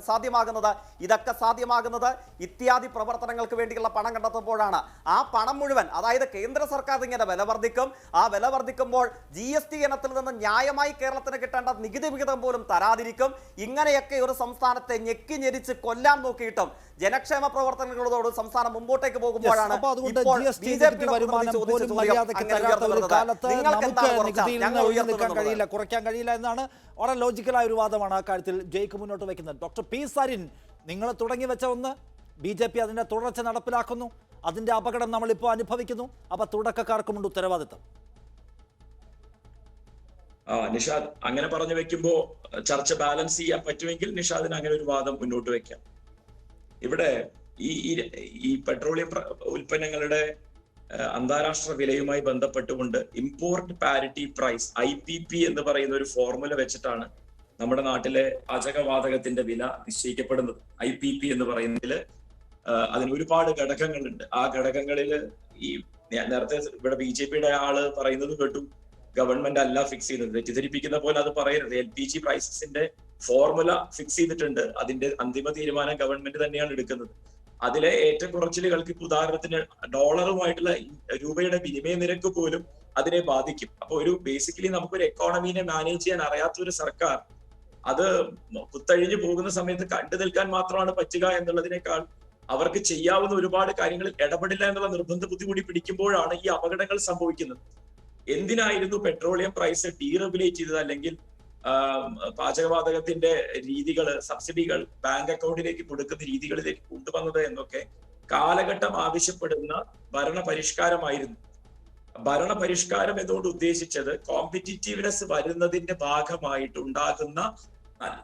സാധ്യമാകുന്നത്? ഇതൊക്കെ സാധ്യമാകുന്നത് ഇത്യാദി പ്രവർത്തനങ്ങൾക്ക് വേണ്ടിയുള്ള പണം കണ്ടെത്തുമ്പോഴാണ്. ആ പണം മുഴുവൻ, അതായത് കേന്ദ്ര സർക്കാർ ഇങ്ങനെ വില വർദ്ധിക്കും, ആ വില വർദ്ധിക്കുമ്പോൾ GST ഇനത്തിൽ നിന്ന് ന്യായമായി കേരളത്തിന് കിട്ടേണ്ട നികുതി വിഹിതം പോലും തരാതിരിക്കും. ഇങ്ങനെയൊക്കെ ഒരു സംസ്ഥാനത്തെ ഞെക്കി ഞെരിച്ച് കൊല്ലാൻ നോക്കിയിട്ടും ജനക്ഷേമ പ്രവർത്തനങ്ങളോട് സംസ്ഥാനം മുമ്പോട്ടേക്ക് പോകുമ്പോഴാണ് കുറയ്ക്കാൻ കഴിയില്ല എന്നാണ് വളരെ ലോജിക്കലായ ഒരു വാദമാണ് ആ കാര്യത്തിൽ ജയ്ക്ക് മുന്നോട്ട് വയ്ക്കുന്നത്. ഡോക്ടർ പി സരിൻ, നിങ്ങൾ തുടങ്ങി വെച്ച ഒന്ന് BJP അതിന്റെ തുടർച്ച നടപ്പിലാക്കുന്നു, അതിന്റെ അപകടം നമ്മളിപ്പോൾ അനുഭവിക്കുന്നു. അപ്പൊ തുടക്കക്കാർക്കുമുണ്ട് ഉത്തരവാദിത്തം. നിഷാദ് അങ്ങനെ പറഞ്ഞു വെക്കുമ്പോ ചർച്ച ബാലൻസ് ചെയ്യാൻ പറ്റുമെങ്കിൽ നിഷാദിന് അങ്ങനെ ഒരു വാദം മുന്നോട്ട് വെക്കാം. ഇവിടെ ഈ പെട്രോളിയം ഉൽപ്പന്നങ്ങളുടെ അന്താരാഷ്ട്ര വിലയുമായി ബന്ധപ്പെട്ടുകൊണ്ട് ഇമ്പോർട്ട് പാരിറ്റി പ്രൈസ് IPP എന്ന് പറയുന്ന ഒരു ഫോർമുല വെച്ചിട്ടാണ് നമ്മുടെ നാട്ടിലെ പാചകവാതകത്തിന്റെ വില നിശ്ചയിക്കപ്പെടുന്നത്. IPP എന്ന് പറയുന്നതിൽ അതിന് ഒരുപാട് ഘടകങ്ങളുണ്ട്. ആ ഘടകങ്ങളിൽ ഈ നേരത്തെ ഇവിടെ BJPയുടെ ആള് പറയുന്നത് കേട്ടു, ഗവൺമെന്റ് അല്ല ഫിക്സ് ചെയ്യുന്നത്. തെറ്റിദ്ധരിപ്പിക്കുന്ന പോലെ അത് പറയരുത്. LPG പ്രൈസസിന്റെ ഫോർമുല ഫിക്സ് ചെയ്തിട്ടുണ്ട്. അതിന്റെ അന്തിമ തീരുമാനം ഗവൺമെന്റ് തന്നെയാണ് എടുക്കുന്നത്. അതിലെ ഏറ്റക്കുറച്ചിലുകൾക്ക് ഇപ്പൊ ഉദാഹരണത്തിന് ഡോളറുമായിട്ടുള്ള രൂപയുടെ വിനിമയ നിരക്ക് പോലും അതിനെ ബാധിക്കും. അപ്പൊ ഒരു ബേസിക്കലി നമുക്കൊരു എക്കോണമീനെ മാനേജ് ചെയ്യാൻ അറിയാത്ത ഒരു സർക്കാർ അത് കുത്തഴിഞ്ഞു പോകുന്ന സമയത്ത് കണ്ടു നിൽക്കാൻ മാത്രമാണ് പറ്റുക എന്നുള്ളതിനേക്കാൾ അവർക്ക് ചെയ്യാവുന്ന ഒരുപാട് കാര്യങ്ങളിൽ ഇടപെടില്ല എന്നുള്ള നിർബന്ധ ബുദ്ധി കൂടി പിടിക്കുമ്പോഴാണ് ഈ അപകടങ്ങൾ സംഭവിക്കുന്നത്. എന്തിനായിരുന്നു പെട്രോളിയം പ്രൈസ് ഡീറെഗുലേറ്റ് ചെയ്തത്, അല്ലെങ്കിൽ പാചകവാതകത്തിന്റെ രീതികള്, സബ്സിഡികൾ ബാങ്ക് അക്കൗണ്ടിലേക്ക് കൊടുക്കുന്ന രീതികളിലേക്ക് കൊണ്ടുവന്നത് എന്നൊക്കെ കാലഘട്ടം ആവശ്യപ്പെടുന്ന ഭരണപരിഷ്കാരമായിരുന്നു. ഭരണപരിഷ്കാരം എന്നതുകൊണ്ട് ഉദ്ദേശിച്ചത് കോമ്പറ്റിറ്റീവ്നെസ് വരുന്നതിന്റെ ഭാഗമായിട്ട് ഉണ്ടാകുന്ന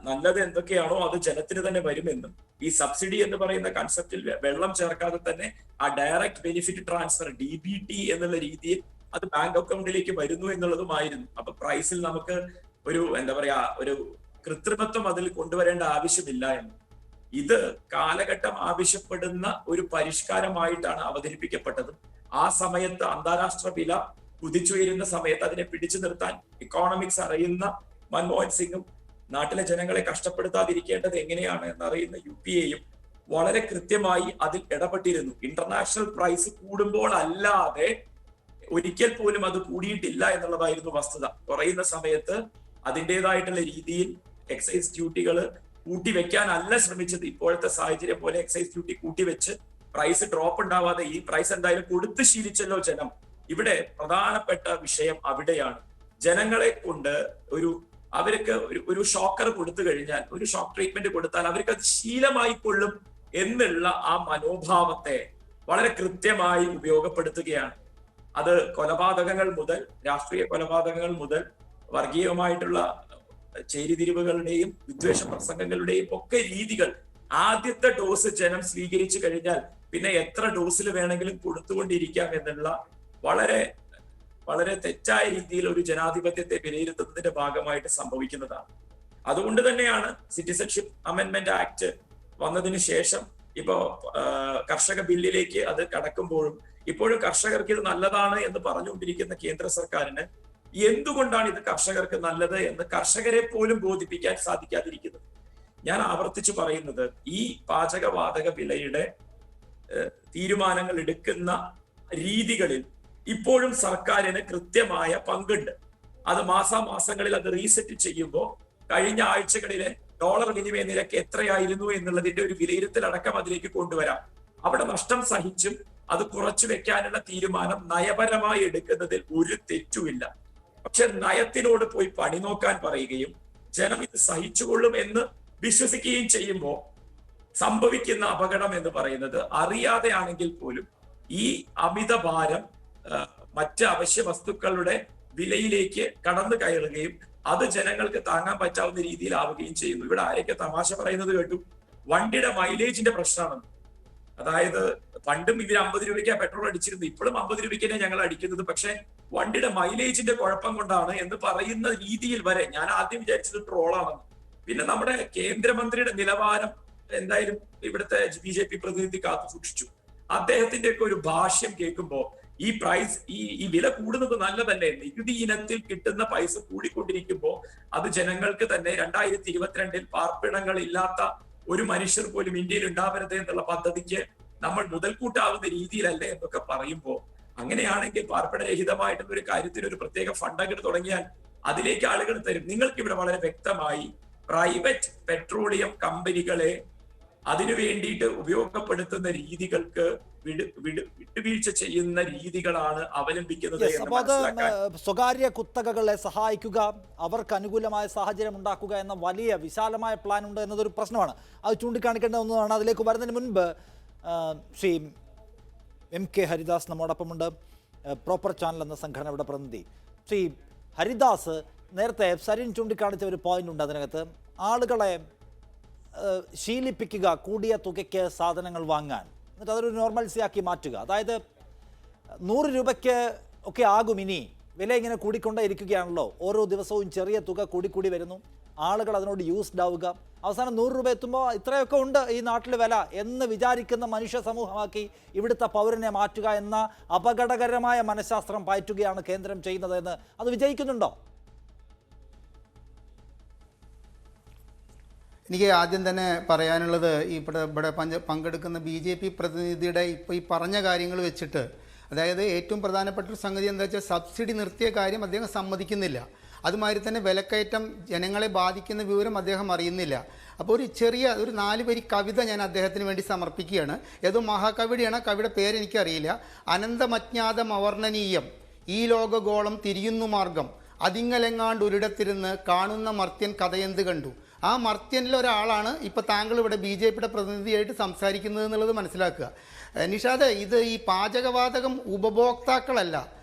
നല്ലത് എന്തൊക്കെയാണോ അത് ജനത്തിന് തന്നെ വരുമെന്നും, ഈ സബ്സിഡി എന്ന് പറയുന്ന കൺസെപ്റ്റിൽ വെള്ളം ചേർക്കാതെ തന്നെ ആ ഡയറക്റ്റ് ബെനിഫിറ്റ് ട്രാൻസ്ഫർ DBT എന്നുള്ള രീതിയിൽ അത് ബാങ്ക് അക്കൗണ്ടിലേക്ക് വരുന്നു എന്നുള്ളതുമായിരുന്നു. അപ്പൊ പ്രൈസിൽ നമുക്ക് ഒരു ഒരു കൃത്രിമത്വം അതിൽ കൊണ്ടുവരേണ്ട ആവശ്യമില്ല എന്ന്. ഇത് കാലഘട്ടം ആവശ്യപ്പെടുന്ന ഒരു പരിഷ്കാരമായിട്ടാണ് അവതരിപ്പിക്കപ്പെട്ടത്. ആ സമയത്ത് അന്താരാഷ്ട്ര വില കുതിച്ചുയരുന്ന സമയത്ത് അതിനെ പിടിച്ചു നിർത്താൻ ഇക്കോണമിക്സ് അറിയുന്ന മൻമോഹൻ സിംഗും നാട്ടിലെ ജനങ്ങളെ കഷ്ടപ്പെടുത്താതിരിക്കേണ്ടത് എങ്ങനെയാണ് എന്നറിയുന്ന UPAയും വളരെ കൃത്യമായി അതിൽ ഇടപെട്ടിരുന്നു. ഇന്റർനാഷണൽ പ്രൈസ് കൂടുമ്പോൾ അല്ലാതെ ഒരിക്കൽ പോലും അത് കൂടിയിട്ടില്ല എന്നുള്ളതായിരുന്നു വസ്തുത. കുറയുന്ന സമയത്ത് അതിൻ്റെതായിട്ടുള്ള രീതിയിൽ എക്സൈസ് ഡ്യൂട്ടികൾ കൂട്ടിവെക്കാനല്ല ശ്രമിച്ചത്. ഇപ്പോഴത്തെ സാഹചര്യം പോലെ എക്സൈസ് ഡ്യൂട്ടി കൂട്ടിവെച്ച് പ്രൈസ് ഡ്രോപ്പ് ഉണ്ടാവാതെ ഈ പ്രൈസ് എന്തായാലും കൊടുത്ത് ശീലിച്ചല്ലോ ജനം. ഇവിടെ പ്രധാനപ്പെട്ട വിഷയം അവിടെയാണ്. ജനങ്ങളെ കൊണ്ട് അവർക്ക് ഒരു ഷോക്കർ കൊടുത്തു കഴിഞ്ഞാൽ, ഒരു ഷോക്ക് ട്രീറ്റ്മെന്റ് കൊടുത്താൽ അവർക്ക് അത് ശീലമായിക്കൊള്ളും എന്നുള്ള ആ മനോഭാവത്തെ വളരെ കൃത്യമായി ഉപയോഗപ്പെടുത്തുകയാണ്. അത് കൊലപാതകങ്ങൾ മുതൽ, രാഷ്ട്രീയ കൊലപാതകങ്ങൾ മുതൽ, വർഗീയമായിട്ടുള്ള ചേരിതിരിവുകളുടെയും വിദ്വേഷ പ്രസംഗങ്ങളുടെയും ഒക്കെ രീതികൾ ആദ്യത്തെ ഡോസ് ജനം സ്വീകരിച്ചു കഴിഞ്ഞാൽ പിന്നെ എത്ര ഡോസിൽ വേണമെങ്കിലും കൊടുത്തുകൊണ്ടിരിക്കാം എന്നുള്ള വളരെ വളരെ തെറ്റായ രീതിയിൽ ഒരു ജനാധിപത്യത്തെ വിലയിരുത്തുന്നതിന്റെ ഭാഗമായിട്ട് സംഭവിക്കുന്നതാണ്. അതുകൊണ്ട് തന്നെയാണ് സിറ്റിസൺഷിപ്പ് അമെൻമെന്റ് ആക്ട് വന്നതിന് ശേഷം ഇപ്പോ കർഷക ബില്ലിലേക്ക് അത് കടക്കുമ്പോഴും ഇപ്പോഴും കർഷകർക്ക് ഇത് നല്ലതാണ് എന്ന് പറഞ്ഞുകൊണ്ടിരിക്കുന്ന കേന്ദ്ര സർക്കാരിന് എന്തുകൊണ്ടാണ് ഇത് കർഷകർക്ക് നല്ലത് എന്ന് കർഷകരെ പോലും ബോധിപ്പിക്കാൻ സാധിക്കാതിരിക്കുന്നത്. ഞാൻ ആവർത്തിച്ചു പറയുന്നത്, ഈ പാചകവാതക വിലയുടെ തീരുമാനങ്ങൾ എടുക്കുന്ന രീതികളിൽ ഇപ്പോഴും സർക്കാരിന് കൃത്യമായ പങ്കുണ്ട്. അത് മാസാമാസങ്ങളിൽ അത് റീസെറ്റ് ചെയ്യുമ്പോൾ കഴിഞ്ഞ ആഴ്ചകളിലെ ഡോളർ വിനിമയ നിരക്ക് എത്രയായിരുന്നു എന്നുള്ളതിന്റെ ഒരു വിലയിരുത്തൽ അടക്കം അതിലേക്ക് കൊണ്ടുവരാം. അവിടെ നഷ്ടം സഹിച്ചും അത് കുറച്ചു വെക്കാനുള്ള തീരുമാനം നയപരമായി എടുക്കുന്നതിൽ ഒരു തെറ്റുമില്ല. പക്ഷെ നയത്തിനോട് പോയി പണി നോക്കാൻ പറയുകയും ജനം ഇത് സഹിച്ചുകൊള്ളും എന്ന് വിശ്വസിക്കുകയും ചെയ്യുമ്പോൾ സംഭവിക്കുന്ന അപകടം എന്ന് പറയുന്നത്, അറിയാതെ ആണെങ്കിൽ പോലും ഈ അമിത ഭാരം മറ്റ് അവശ്യ വസ്തുക്കളുടെ വിലയിലേക്ക് കടന്നു കയറുകയും അത് ജനങ്ങൾക്ക് താങ്ങാൻ പറ്റാവുന്ന രീതിയിലാവുകയും ചെയ്യുന്നു. ഇവിടെ ആരൊക്കെ തമാശ പറയുന്നത് കേട്ടു, വണ്ടിയുടെ മൈലേജിന്റെ പ്രശ്നമാണ്. അതായത് പണ്ടും ഇവർ 50 രൂപയ്ക്കാണ് പെട്രോൾ അടിച്ചിരുന്നത്, ഇപ്പോഴും 50 രൂപയ്ക്ക് തന്നെ ഞങ്ങൾ അടിക്കുന്നത്, പക്ഷെ വണ്ടിയുടെ മൈലേജിന്റെ കുഴപ്പം കൊണ്ടാണ് എന്ന് പറയുന്ന രീതിയിൽ വരെ ഞാൻ ആദ്യം വിചാരിച്ചത് ട്രോളാണെന്ന്. പിന്നെ നമ്മുടെ കേന്ദ്രമന്ത്രിയുടെ നിലവാരം എന്തായാലും ഇവിടുത്തെ BJP പ്രതിനിധി കാത്തു സൂക്ഷിച്ചു. അദ്ദേഹത്തിന്റെ ഒക്കെ ഒരു ഭാഷ്യം കേൾക്കുമ്പോൾ ഈ പ്രൈസ് ഈ വില കൂടുന്നത് നല്ലതല്ലേ, നികുതി ഇനത്തിൽ കിട്ടുന്ന പൈസ കൂടിക്കൊണ്ടിരിക്കുമ്പോൾ അത് ജനങ്ങൾക്ക് തന്നെ 2022 പാർപ്പിടങ്ങൾ ഇല്ലാത്ത ഒരു മനുഷ്യർ പോലും ഇന്ത്യയിൽ ഉണ്ടാവരുത് എന്നുള്ള പദ്ധതിക്ക് നമ്മൾ മുതൽക്കൂട്ടാവുന്ന രീതിയിലല്ലേ എന്നൊക്കെ പറയുമ്പോൾ, അങ്ങനെയാണെങ്കിൽ പാർപ്പിടരഹിതമായിട്ടുള്ള ഒരു കാര്യത്തിന് ഒരു പ്രത്യേക ഫണ്ട് അങ്ങോട്ട് തുടങ്ങിയാൽ അതിലേക്ക് ആളുകൾ തരും. നിങ്ങൾക്ക് ഇവിടെ വളരെ വ്യക്തമായി പ്രൈവറ്റ് പെട്രോളിയം കമ്പനികളെ അതിനു വേണ്ടിയിട്ട് ഉപയോഗപ്പെടുത്തുന്ന രീതികൾക്ക് വിട്ടുവീഴ്ച ചെയ്യുന്ന രീതികളാണ് അവലംബിക്കുന്നത്. അപ്പോൾ അത് സ്വകാര്യ കുത്തകകളെ സഹായിക്കുക, അവർക്ക് അനുകൂലമായ സാഹചര്യം ഉണ്ടാക്കുക എന്ന വലിയ വിശാലമായ പ്ലാൻ ഉണ്ട് എന്നതൊരു പ്രശ്നമാണ്. അത് ചൂണ്ടിക്കാണിക്കേണ്ട ഒന്നാണ്. അതിലേക്ക് വരുന്നതിന് മുൻപ് ശ്രീ MK ഹരിദാസ് നമ്മോടൊപ്പമുണ്ട്, പ്രോപ്പർ ചാനൽ എന്ന സംഘടനയുടെ പ്രതിനിധി. ശ്രീ ഹരിദാസ്, നേരത്തെ സരിൻ ചൂണ്ടിക്കാണിച്ച ഒരു പോയിന്റ് ഉണ്ട് അതിനകത്ത്, ആളുകളെ ശീലിപ്പിക്കുക കൂടിയ തുകയ്ക്ക് സാധനങ്ങൾ വാങ്ങാൻ, എന്നിട്ട് അതൊരു നോർമൽസിയാക്കി മാറ്റുക. അതായത് 100 രൂപയ്ക്ക് ഒക്കെ ആകും, ഇനി വില ഇങ്ങനെ കൂടിക്കൊണ്ടേ ഇരിക്കുകയാണല്ലോ, ഓരോ ദിവസവും ചെറിയ തുക കൂടിക്കൂടി വരുന്നു, ആളുകൾ അതിനോട് യൂസ്ഡ് ആവുക, അവസാനം 100 രൂപ എത്തുമ്പോൾ ഇത്രയൊക്കെ ഉണ്ട് ഈ നാട്ടിൽ വില എന്ന് വിചാരിക്കുന്ന മനുഷ്യ സമൂഹമാക്കി ഇവിടുത്തെ പൗരനെ മാറ്റുക എന്ന അപകടകരമായ മനഃശാസ്ത്രം പയറ്റുകയാണ് കേന്ദ്രം ചെയ്യുന്നതെന്ന് അത് വിജയിക്കുന്നുണ്ടോ? എനിക്ക് ആദ്യം തന്നെ പറയാനുള്ളത്, ഇവിടെ പങ്കെടുക്കുന്ന BJP പ്രതിനിധിയുടെ ഇപ്പോൾ ഈ പറഞ്ഞ കാര്യങ്ങൾ വെച്ചിട്ട്, അതായത് ഏറ്റവും പ്രധാനപ്പെട്ട ഒരു സംഗതി എന്താ വെച്ചാൽ സബ്സിഡി നിർത്തിയ കാര്യം അദ്ദേഹം സമ്മതിക്കുന്നില്ല. അതുമാതിരി തന്നെ വിലക്കയറ്റം ജനങ്ങളെ ബാധിക്കുന്ന വിവരം അദ്ദേഹം അറിയുന്നില്ല. അപ്പോൾ ഒരു 4 വരി കവിത ഞാൻ അദ്ദേഹത്തിന് വേണ്ടി സമർപ്പിക്കുകയാണ്. ഏതോ മഹാകവിയുടെയാണ്, കവിയുടെ പേരെനിക്കറിയില്ല. അനന്തമജ്ഞാതം അവർണ്ണനീയം ഈ ലോകഗോളം തിരിയുന്നു മാർഗം അതിങ്ങലെങ്ങാണ്ട് ഒരിടത്തിരുന്ന് കാണുന്ന മർത്യൻ കഥയെന്ത് കണ്ടു. ആ മർത്യനിൽ ഒരാളാണ് ഇപ്പോൾ താങ്കൾ ഇവിടെ BJPയുടെ പ്രതിനിധിയായിട്ട് സംസാരിക്കുന്നത് എന്നുള്ളത് മനസ്സിലാക്കുക. നിഷാദ്, ഇത് ഈ പാചകവാതകം ഉപഭോക്താക്കളല്ല,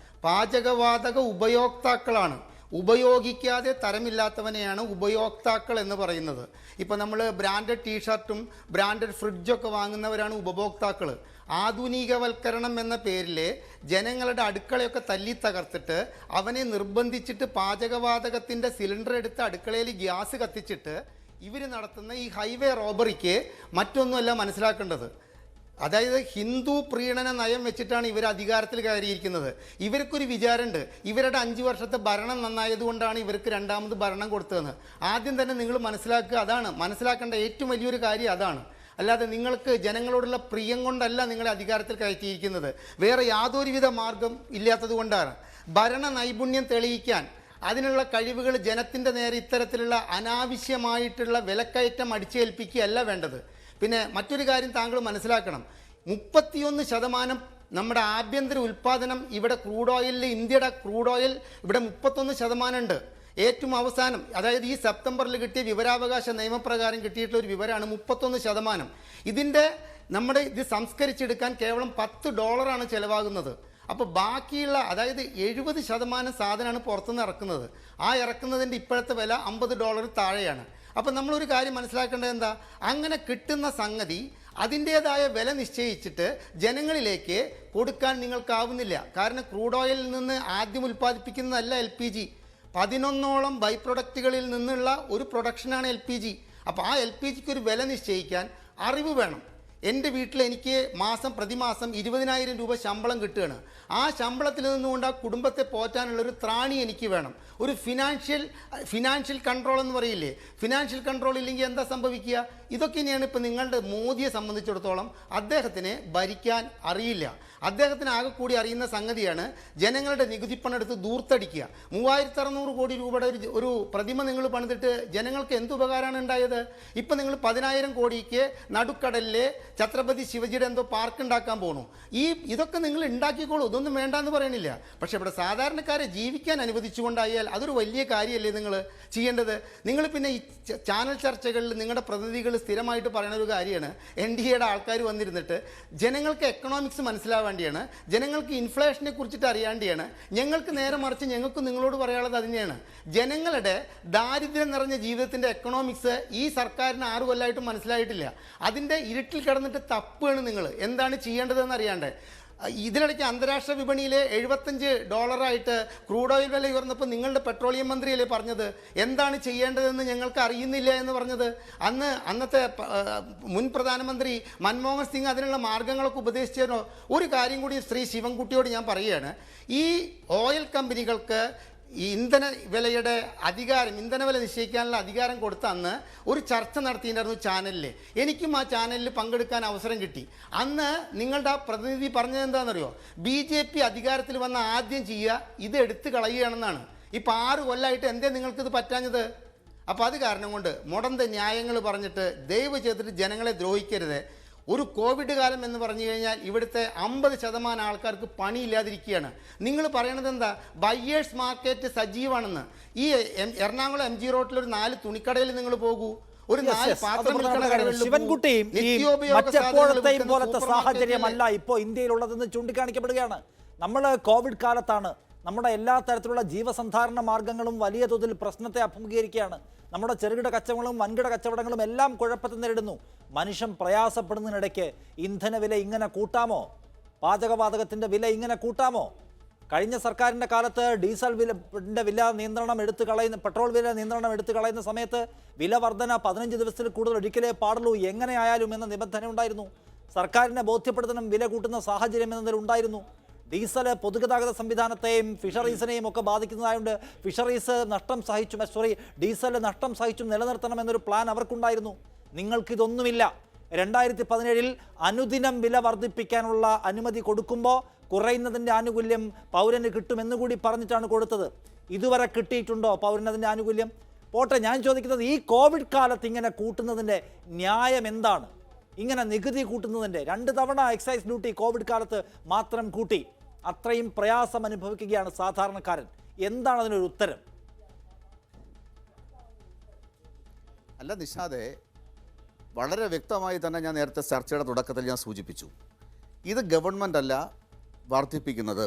പാചകവാതക ഉപയോക്താക്കളാണ്. ഉപയോഗിക്കാതെ തരമില്ലാത്തവനെയാണ് ഉപയോക്താക്കൾ എന്ന് പറയുന്നത്. ഇപ്പോൾ നമ്മൾ ബ്രാൻഡഡ് ടീഷർട്ടും ബ്രാൻഡഡ് ഫ്രിഡ്ജൊക്കെ വാങ്ങുന്നവരാണ് ഉപഭോക്താക്കൾ. ആധുനികവൽക്കരണം എന്ന പേരിൽ ജനങ്ങളുടെ അടുക്കളയൊക്കെ തല്ലി തകർത്തിട്ട് അവനെ നിർബന്ധിച്ചിട്ട് പാചകവാതകത്തിൻ്റെ സിലിണ്ടർ എടുത്ത് അടുക്കളയിൽ ഗ്യാസ് കത്തിച്ചിട്ട് ഇവർ നടത്തുന്ന ഈ ഹൈവേ റോബറിക്ക് മറ്റൊന്നുമല്ല മനസ്സിലാക്കേണ്ടത്. അതായത് ഹിന്ദു പ്രീണന നയം വെച്ചിട്ടാണ് ഇവർ അധികാരത്തിൽ കയറിയിരിക്കുന്നത്. ഇവർക്കൊരു വിചാരമുണ്ട്, ഇവരുടെ 5 വർഷത്തെ ഭരണം നന്നായതുകൊണ്ടാണ് ഇവർക്ക് 2ാമത് ഭരണം കൊടുത്തതെന്ന്. ആദ്യം തന്നെ നിങ്ങൾ മനസ്സിലാക്കുക, അതാണ് മനസ്സിലാക്കേണ്ട ഏറ്റവും വലിയൊരു കാര്യം, അതാണ്. അല്ലാതെ നിങ്ങൾക്ക് ജനങ്ങളോടുള്ള പ്രിയം കൊണ്ടല്ല നിങ്ങളെ അധികാരത്തിൽ കയറ്റിയിരിക്കുന്നത്, വേറെ യാതൊരുവിധ മാർഗം ഇല്ലാത്തത് കൊണ്ടാണ്. ഭരണ നൈപുണ്യം തെളിയിക്കാൻ അതിനുള്ള കഴിവുകൾ ജനത്തിൻ്റെ നേരെ ഇത്തരത്തിലുള്ള അനാവശ്യമായിട്ടുള്ള വിലക്കയറ്റം അടിച്ചേൽപ്പിക്കുകയല്ല വേണ്ടത്. പിന്നെ മറ്റൊരു കാര്യം താങ്കൾ മനസ്സിലാക്കണം, 31% നമ്മുടെ ആഭ്യന്തര ഉൽപ്പാദനം ഇവിടെ ക്രൂഡ് ഓയിലിൽ, ഇന്ത്യയുടെ ക്രൂഡ് ഓയിൽ ഇവിടെ 31% ഉണ്ട്. ഏറ്റവും അവസാനം, അതായത് ഈ സെപ്റ്റംബറിൽ കിട്ടിയ വിവരാവകാശ നിയമപ്രകാരം കിട്ടിയിട്ടുള്ള ഒരു വിവരമാണ് 31%. ഇത് സംസ്കരിച്ചെടുക്കാൻ കേവലം $10 ചിലവാകുന്നത്. അപ്പോൾ ബാക്കിയുള്ള, അതായത് 70% സാധനമാണ് പുറത്തുനിന്ന് ഇറക്കുന്നത്. ആ ഇറക്കുന്നതിൻ്റെ ഇപ്പോഴത്തെ വില $50 താഴെയാണ്. അപ്പം നമ്മളൊരു കാര്യം മനസ്സിലാക്കേണ്ടത് എന്താ, അങ്ങനെ കിട്ടുന്ന സംഗതി അതിൻ്റേതായ വില നിശ്ചയിച്ചിട്ട് ജനങ്ങളിലേക്ക് കൊടുക്കാൻ നിങ്ങൾക്കാവുന്നില്ല. കാരണം ക്രൂഡ് ഓയിലിൽ നിന്ന് ആദ്യം ഉൽപ്പാദിപ്പിക്കുന്നതല്ല LPG, 11ഓളം ബൈ പ്രൊഡക്റ്റുകളിൽ നിന്നുള്ള ഒരു പ്രൊഡക്ഷനാണ് LPG. അപ്പോൾ ആ LPGക്ക് ഒരു വില നിശ്ചയിക്കാൻ അറിവ് വേണം. എൻ്റെ വീട്ടിൽ എനിക്ക് പ്രതിമാസം 20,000 രൂപ ശമ്പളം കിട്ടുകയാണ്. ആ ശമ്പളത്തിൽ നിന്നുകൊണ്ട് ആ കുടുംബത്തെ പോറ്റാനുള്ളൊരു ത്രാണി എനിക്ക് വേണം. ഒരു ഫിനാൻഷ്യൽ കൺട്രോൾ എന്ന് പറയില്ലേ, ഫിനാൻഷ്യൽ കൺട്രോൾ ഇല്ലെങ്കിൽ എന്താ സംഭവിക്കുക? ഇതൊക്കെ തന്നെയാണ് ഇപ്പോൾ നിങ്ങളുടെ മോദിയെ സംബന്ധിച്ചിടത്തോളം അദ്ദേഹത്തിന് ഭരിക്കാൻ അറിയില്ല. അദ്ദേഹത്തിന് ആകെ കൂടി അറിയുന്ന സംഗതിയാണ് ജനങ്ങളുടെ നികുതിപ്പണം എടുത്ത് ദൂർത്തടിക്കുക. 3600 കോടി രൂപയുടെ ഒരു പ്രതിമ നിങ്ങൾ പണിതിട്ട് ജനങ്ങൾക്ക് എന്ത് ഉപകാരമാണ് ഉണ്ടായത്? ഇപ്പം നിങ്ങൾ 10,000 കോടിക്ക് നടുക്കടലിലെ ഛത്രപതി ശിവജിയുടെ എന്തോ പാർക്ക് ഉണ്ടാക്കാൻ പോകണു. ഇതൊക്കെ നിങ്ങൾ ഉണ്ടാക്കിക്കോളൂ, ഇതൊന്നും വേണ്ടെന്ന് പറയണില്ല. പക്ഷേ ഇവിടെ സാധാരണക്കാരെ ജീവിക്കാൻ അനുവദിച്ചുകൊണ്ടായാൽ അതൊരു വലിയ കാര്യമല്ലേ നിങ്ങൾ ചെയ്യേണ്ടത്? നിങ്ങൾ പിന്നെ ഈ ചാനൽ ചർച്ചകളിൽ നിങ്ങളുടെ പ്രതിനിധികൾ സ്ഥിരമായിട്ട് പറയുന്ന ഒരു കാര്യമാണ്, NDAയുടെ ആൾക്കാർ വന്നിരുന്നിട്ട് ജനങ്ങൾക്ക് എക്കണോമിക്സ് മനസ്സിലാവാൻ വേണ്ടിയാണ്, ജനങ്ങൾക്ക് ഇൻഫ്ലേഷനെ കുറിച്ചിട്ട് അറിയാണ്ടിയാണ്. ഞങ്ങൾക്ക് നേരെ മറിച്ച് ഞങ്ങൾക്ക് നിങ്ങളോട് പറയാനുള്ളത് അതിനെയാണ്. ജനങ്ങളുടെ ദാരിദ്ര്യം നിറഞ്ഞ ജീവിതത്തിൻ്റെ എക്കണോമിക്സ് ഈ സർക്കാരിന് 6 കൊല്ലമായിട്ടും മനസ്സിലായിട്ടില്ല. അതിൻ്റെ ഇരുട്ടിൽ കിടന്നിട്ട് തപ്പാണ് നിങ്ങൾ എന്താണ് ചെയ്യേണ്ടതെന്ന് അറിയാണ്ട്. ഇതിനിടയ്ക്ക് അന്താരാഷ്ട്ര വിപണിയിലെ $75 ക്രൂഡ് ഓയിൽ വില ഉയർന്നപ്പോൾ നിങ്ങളുടെ പെട്രോളിയം മന്ത്രിയല്ലേ പറഞ്ഞത് എന്താണ് ചെയ്യേണ്ടതെന്ന് ഞങ്ങൾക്ക് അറിയുന്നില്ല എന്ന് പറഞ്ഞത്? അന്നത്തെ മുൻ പ്രധാനമന്ത്രി മൻമോഹൻ സിംഗ് അതിനുള്ള മാർഗങ്ങളൊക്കെ ഉപദേശിച്ചതിനോ? ഒരു കാര്യം കൂടി ശ്രീ ശിവൻകുട്ടിയോട് ഞാൻ പറയുകയാണ്, ഈ ഓയിൽ കമ്പനികൾക്ക് ഈ ഇന്ധന വിലയുടെ അധികാരം, ഇന്ധന വില നിശ്ചയിക്കാനുള്ള അധികാരം കൊടുത്ത അന്ന് ഒരു ചർച്ച നടത്തിയിട്ടുണ്ടായിരുന്നു ചാനലിൽ. എനിക്കും ആ ചാനലിൽ പങ്കെടുക്കാൻ അവസരം കിട്ടി. അന്ന് നിങ്ങളുടെ ആ പ്രതിനിധി പറഞ്ഞത് എന്താണെന്നറിയോ? BJP അധികാരത്തിൽ വന്ന ആദ്യം ചെയ്യുക ഇത് എടുത്തു കളയുകയാണെന്നാണ്. ഇപ്പം 6 കൊല്ലമായിട്ട് എന്തേ നിങ്ങൾക്കിത് പറ്റാഞ്ഞത്? അപ്പോൾ അത് കാരണം കൊണ്ട് മുടന്ത ന്യായങ്ങൾ പറഞ്ഞിട്ട് ദയവ് ചെയ്തിട്ട് ജനങ്ങളെ ദ്രോഹിക്കരുത്. ഒരു കോവിഡ് കാലം എന്ന് പറഞ്ഞു കഴിഞ്ഞാൽ ഇവിടുത്തെ 50% ആൾക്കാർക്ക് പണിയില്ലാതിരിക്കുകയാണ്. നിങ്ങൾ പറയണത് എന്താ? ബയ്യേഴ്സ് മാർക്കറ്റ് സജീവമാണെന്ന്. ഈ എറണാകുളം MG റോഡിൽ ഒരു 4 തുണിക്കടയിൽ നിങ്ങൾ പോകൂ, ഒരു 4 പാത്രം വിൽക്കുന്ന കടകളിൽ ശിവൻകുട്ടിയും മറ്റെപ്പോഴത്തെയും പോലത്തെ സാഹചര്യമല്ല ഇപ്പോൾ ഇന്ത്യയിലുള്ളതെന്ന് ചൂണ്ടിക്കാണിക്കപ്പെടുകയാണ്. നമ്മൾ കോവിഡ് കാലത്താണ്. നമ്മുടെ എല്ലാ തരത്തിലുള്ള ജീവസന്ധാരണ മാർഗങ്ങളും വലിയ തോതിൽ പ്രശ്നത്തെ അഭിമുഖീകരിക്കുകയാണ്. നമ്മുടെ ചെറുകിട കച്ചവടങ്ങളും വൻകിട കച്ചവടങ്ങളും എല്ലാം കുഴപ്പത്തിൽ നേരിടുന്നു. മനുഷ്യൻ പ്രയാസപ്പെടുന്നതിനിടയ്ക്ക് ഇന്ധനവില ഇങ്ങനെ കൂട്ടാമോ? പാചകവാതകത്തിൻ്റെ വില ഇങ്ങനെ കൂട്ടാമോ? കഴിഞ്ഞ സർക്കാരിൻ്റെ കാലത്ത് ഡീസൽ വില നിയന്ത്രണം എടുത്തു കളയുന്ന, പെട്രോൾ വില നിയന്ത്രണം എടുത്തു കളയുന്ന സമയത്ത് വില വർധന 15 ദിവസത്തിൽ കൂടുതൽ ഒരിക്കലേ പാടുള്ളൂ, എങ്ങനെയായാലും എന്ന നിബന്ധന ഉണ്ടായിരുന്നു. സർക്കാരിനെ ബോധ്യപ്പെടുത്തണം വില കൂട്ടുന്ന സാഹചര്യം എന്നതിലുണ്ടായിരുന്നു. ഡീസൽ പൊതുഗതാഗത സംവിധാനത്തെയും ഫിഷറീസിനെയും ഒക്കെ ബാധിക്കുന്നതായതുകൊണ്ട് ഫിഷറീസ് ഡീസൽ നഷ്ടം സഹിച്ചും നിലനിർത്തണമെന്നൊരു പ്ലാൻ അവർക്കുണ്ടായിരുന്നു. നിങ്ങൾക്കിതൊന്നുമില്ല. 2017 അനുദിനം വില വർദ്ധിപ്പിക്കാനുള്ള അനുമതി കൊടുക്കുമ്പോൾ കുറയുന്നതിൻ്റെ ആനുകൂല്യം പൗരന് കിട്ടുമെന്നുകൂടി പറഞ്ഞിട്ടാണ് കൊടുത്തത്. ഇതുവരെ കിട്ടിയിട്ടുണ്ടോ പൗരനതിൻ്റെ ആനുകൂല്യം? പോട്ടെ, ഞാൻ ചോദിക്കുന്നത് ഈ കോവിഡ് കാലത്ത് ഇങ്ങനെ കൂട്ടുന്നതിൻ്റെ ന്യായം എന്താണ്? ഇങ്ങനെ നികുതി കൂട്ടുന്നതിൻ്റെ 2 തവണ എക്സൈസ് ഡ്യൂട്ടി കോവിഡ് കാലത്ത് മാത്രം കൂട്ടി. അത്രയും പ്രയാസം അനുഭവിക്കുകയാണ് സാധാരണക്കാരൻ. എന്താണ് അതിനൊരു ഉത്തരം? അല്ല നിഷാദെ, വളരെ വ്യക്തമായി തന്നെ ഞാൻ നേരത്തെ ചർച്ചയുടെ തുടക്കത്തിൽ ഞാൻ സൂചിപ്പിച്ചു, ഇത് ഗവൺമെൻറ് അല്ല വർദ്ധിപ്പിക്കുന്നത്,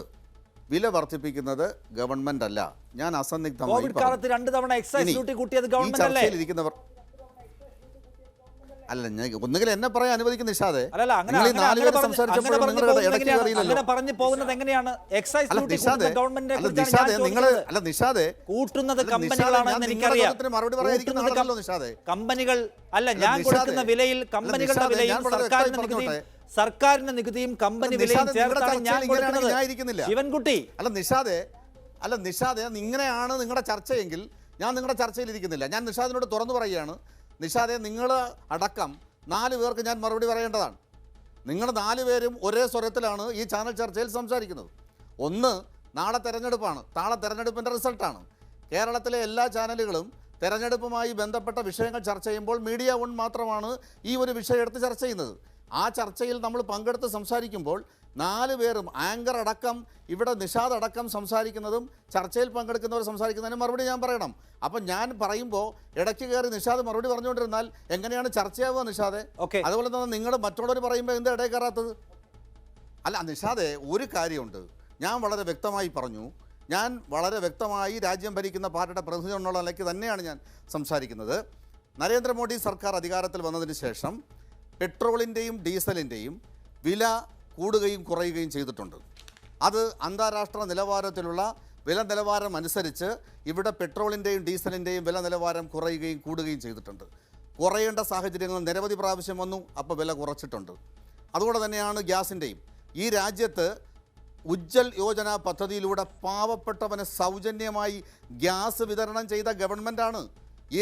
വില വർദ്ധിപ്പിക്കുന്നത് ഗവൺമെൻറ് അല്ല. ഞാൻ അസന്നിഗ്ധമായി കോവിഡ് കാലത്ത് 2 തവണ എക്സൈസ് ഡ്യൂട്ടി കൂട്ടിയത് ഗവൺമെന്റ് അല്ലേ? ഇരിക്കുന്നവർ അല്ല, ഒന്നുകിൽ എന്നെ പറയാൻ അനുവദിക്കുന്ന നിഷാദെ. കമ്പനികൾ അല്ല, ഞാൻ കൊടുക്കുന്ന വിലയിൽ കമ്പനികളുടെ വിലയും സർക്കാരിന്റെ നികുതിയും കമ്പനി വിലയും ചേർത്താണ് ഞാൻ കൊടുക്കുന്നത്. ശിവൻകുട്ടി അല്ല നിഷാദെ, ഇങ്ങനെയാണ് നിങ്ങളുടെ ചർച്ചയെങ്കിൽ ഞാൻ നിങ്ങളുടെ ചർച്ചയിൽ ഇരിക്കുന്നില്ല. ഞാൻ നിഷാദിനോട് തുറന്നു പറയുകയാണ്, നിഷാദെ, നിങ്ങൾ അടക്കം 4 പേർക്ക് ഞാൻ മറുപടി പറയേണ്ടതാണ്. നിങ്ങൾ 4 പേരും ഒരേ സ്വരത്തിലാണ് ഈ ചാനൽ ചർച്ചയിൽ സംസാരിക്കുന്നത്. ഒന്ന്, നാളെ തെരഞ്ഞെടുപ്പാണ്, നാളെ തെരഞ്ഞെടുപ്പിൻ്റെ റിസൾട്ടാണ്. കേരളത്തിലെ എല്ലാ ചാനലുകളും തെരഞ്ഞെടുപ്പുമായി ബന്ധപ്പെട്ട വിഷയങ്ങൾ ചർച്ച ചെയ്യുമ്പോൾ മീഡിയ 1 മാത്രമാണ് ഈ ഒരു വിഷയം എടുത്ത് ചർച്ച ചെയ്യുന്നത്. ആ ചർച്ചയിൽ നമ്മൾ പങ്കെടുത്ത് സംസാരിക്കുമ്പോൾ 4 പേരും ആങ്കർ അടക്കം, ഇവിടെ നിഷാദ് അടക്കം സംസാരിക്കുന്നതും ചർച്ചയിൽ പങ്കെടുക്കുന്നവർ സംസാരിക്കുന്നതിന് മറുപടി ഞാൻ പറയണം. അപ്പം ഞാൻ പറയുമ്പോൾ ഇടയ്ക്ക് കയറി നിഷാദ് മറുപടി പറഞ്ഞുകൊണ്ടിരുന്നാൽ എങ്ങനെയാണ് ചർച്ചയാവുക നിഷാദെ? അതുപോലെ തന്നെ നിങ്ങൾ മറ്റുള്ളവർ പറയുമ്പോൾ എന്താ ഇടയിൽ കയറാത്തത്? അല്ല നിഷാദെ, ഒരു കാര്യമുണ്ട്, ഞാൻ വളരെ വ്യക്തമായി പറഞ്ഞു. ഞാൻ വളരെ വ്യക്തമായി രാജ്യം ഭരിക്കുന്ന പാർട്ടിയുടെ പ്രതിനിധി എന്നുള്ള നിലയ്ക്ക് തന്നെയാണ് ഞാൻ സംസാരിക്കുന്നത്. നരേന്ദ്രമോദി സർക്കാർ അധികാരത്തിൽ വന്നതിന് ശേഷം പെട്രോളിൻ്റെയും ഡീസലിൻ്റെയും വില കൂടുകയും കുറയുകയും ചെയ്തിട്ടുണ്ട്. അത് അന്താരാഷ്ട്ര നിലവാരത്തിലുള്ള വില നിലവാരം അനുസരിച്ച് ഇവിടെ പെട്രോളിൻ്റെയും ഡീസലിൻ്റെയും വില നിലവാരം കുറയുകയും കൂടുകയും ചെയ്തിട്ടുണ്ട്. കുറയേണ്ട സാഹചര്യങ്ങൾ നിരവധി പ്രാവശ്യം വന്നു, അപ്പോൾ വില കുറച്ചിട്ടുണ്ട്. അതുകൊണ്ട് തന്നെയാണ് ഗ്യാസിൻ്റെയും ഈ രാജ്യത്ത് ഉജ്ജൽ യോജന പദ്ധതിയിലൂടെ പാവപ്പെട്ടവന് സൗജന്യമായി ഗ്യാസ് വിതരണം ചെയ്ത ഗവൺമെൻറ്റാണ്. ഈ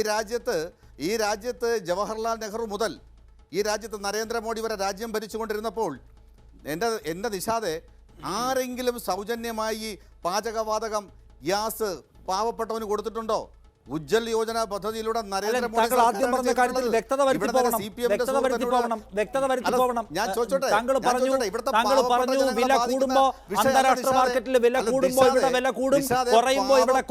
രാജ്യത്ത് ജവഹർലാൽ നെഹ്റു മുതൽ ഈ രാജ്യത്ത് നരേന്ദ്രമോദി വരെ രാജ്യം ഭരിച്ചുകൊണ്ടിരുന്നപ്പോൾ എൻ്റെ നിഷാദെ ആരെങ്കിലും സൗജന്യമായി പാചകവാതകം ഗ്യാസ് പാവപ്പെട്ടവന് കൊടുത്തിട്ടുണ്ടോ? ഉജ്ജൽ യോജന പദ്ധതിയിലൂടെ നരേന്ദ്രമോദി ആദ്യം പറഞ്ഞ കാര്യത്തിൽ വ്യക്തത വരുത്തി പോകണം. ഞാൻ ചോദിച്ചോട്ടെ, താങ്കൾ പറഞ്ഞു വില കൂടുമ്പോ അന്താരാഷ്ട്ര മാർക്കറ്റിൽ വില കൂടുമ്പോ ഇവിടെ വില കൂടും, കുറയുമ്പോ ഇവിടെ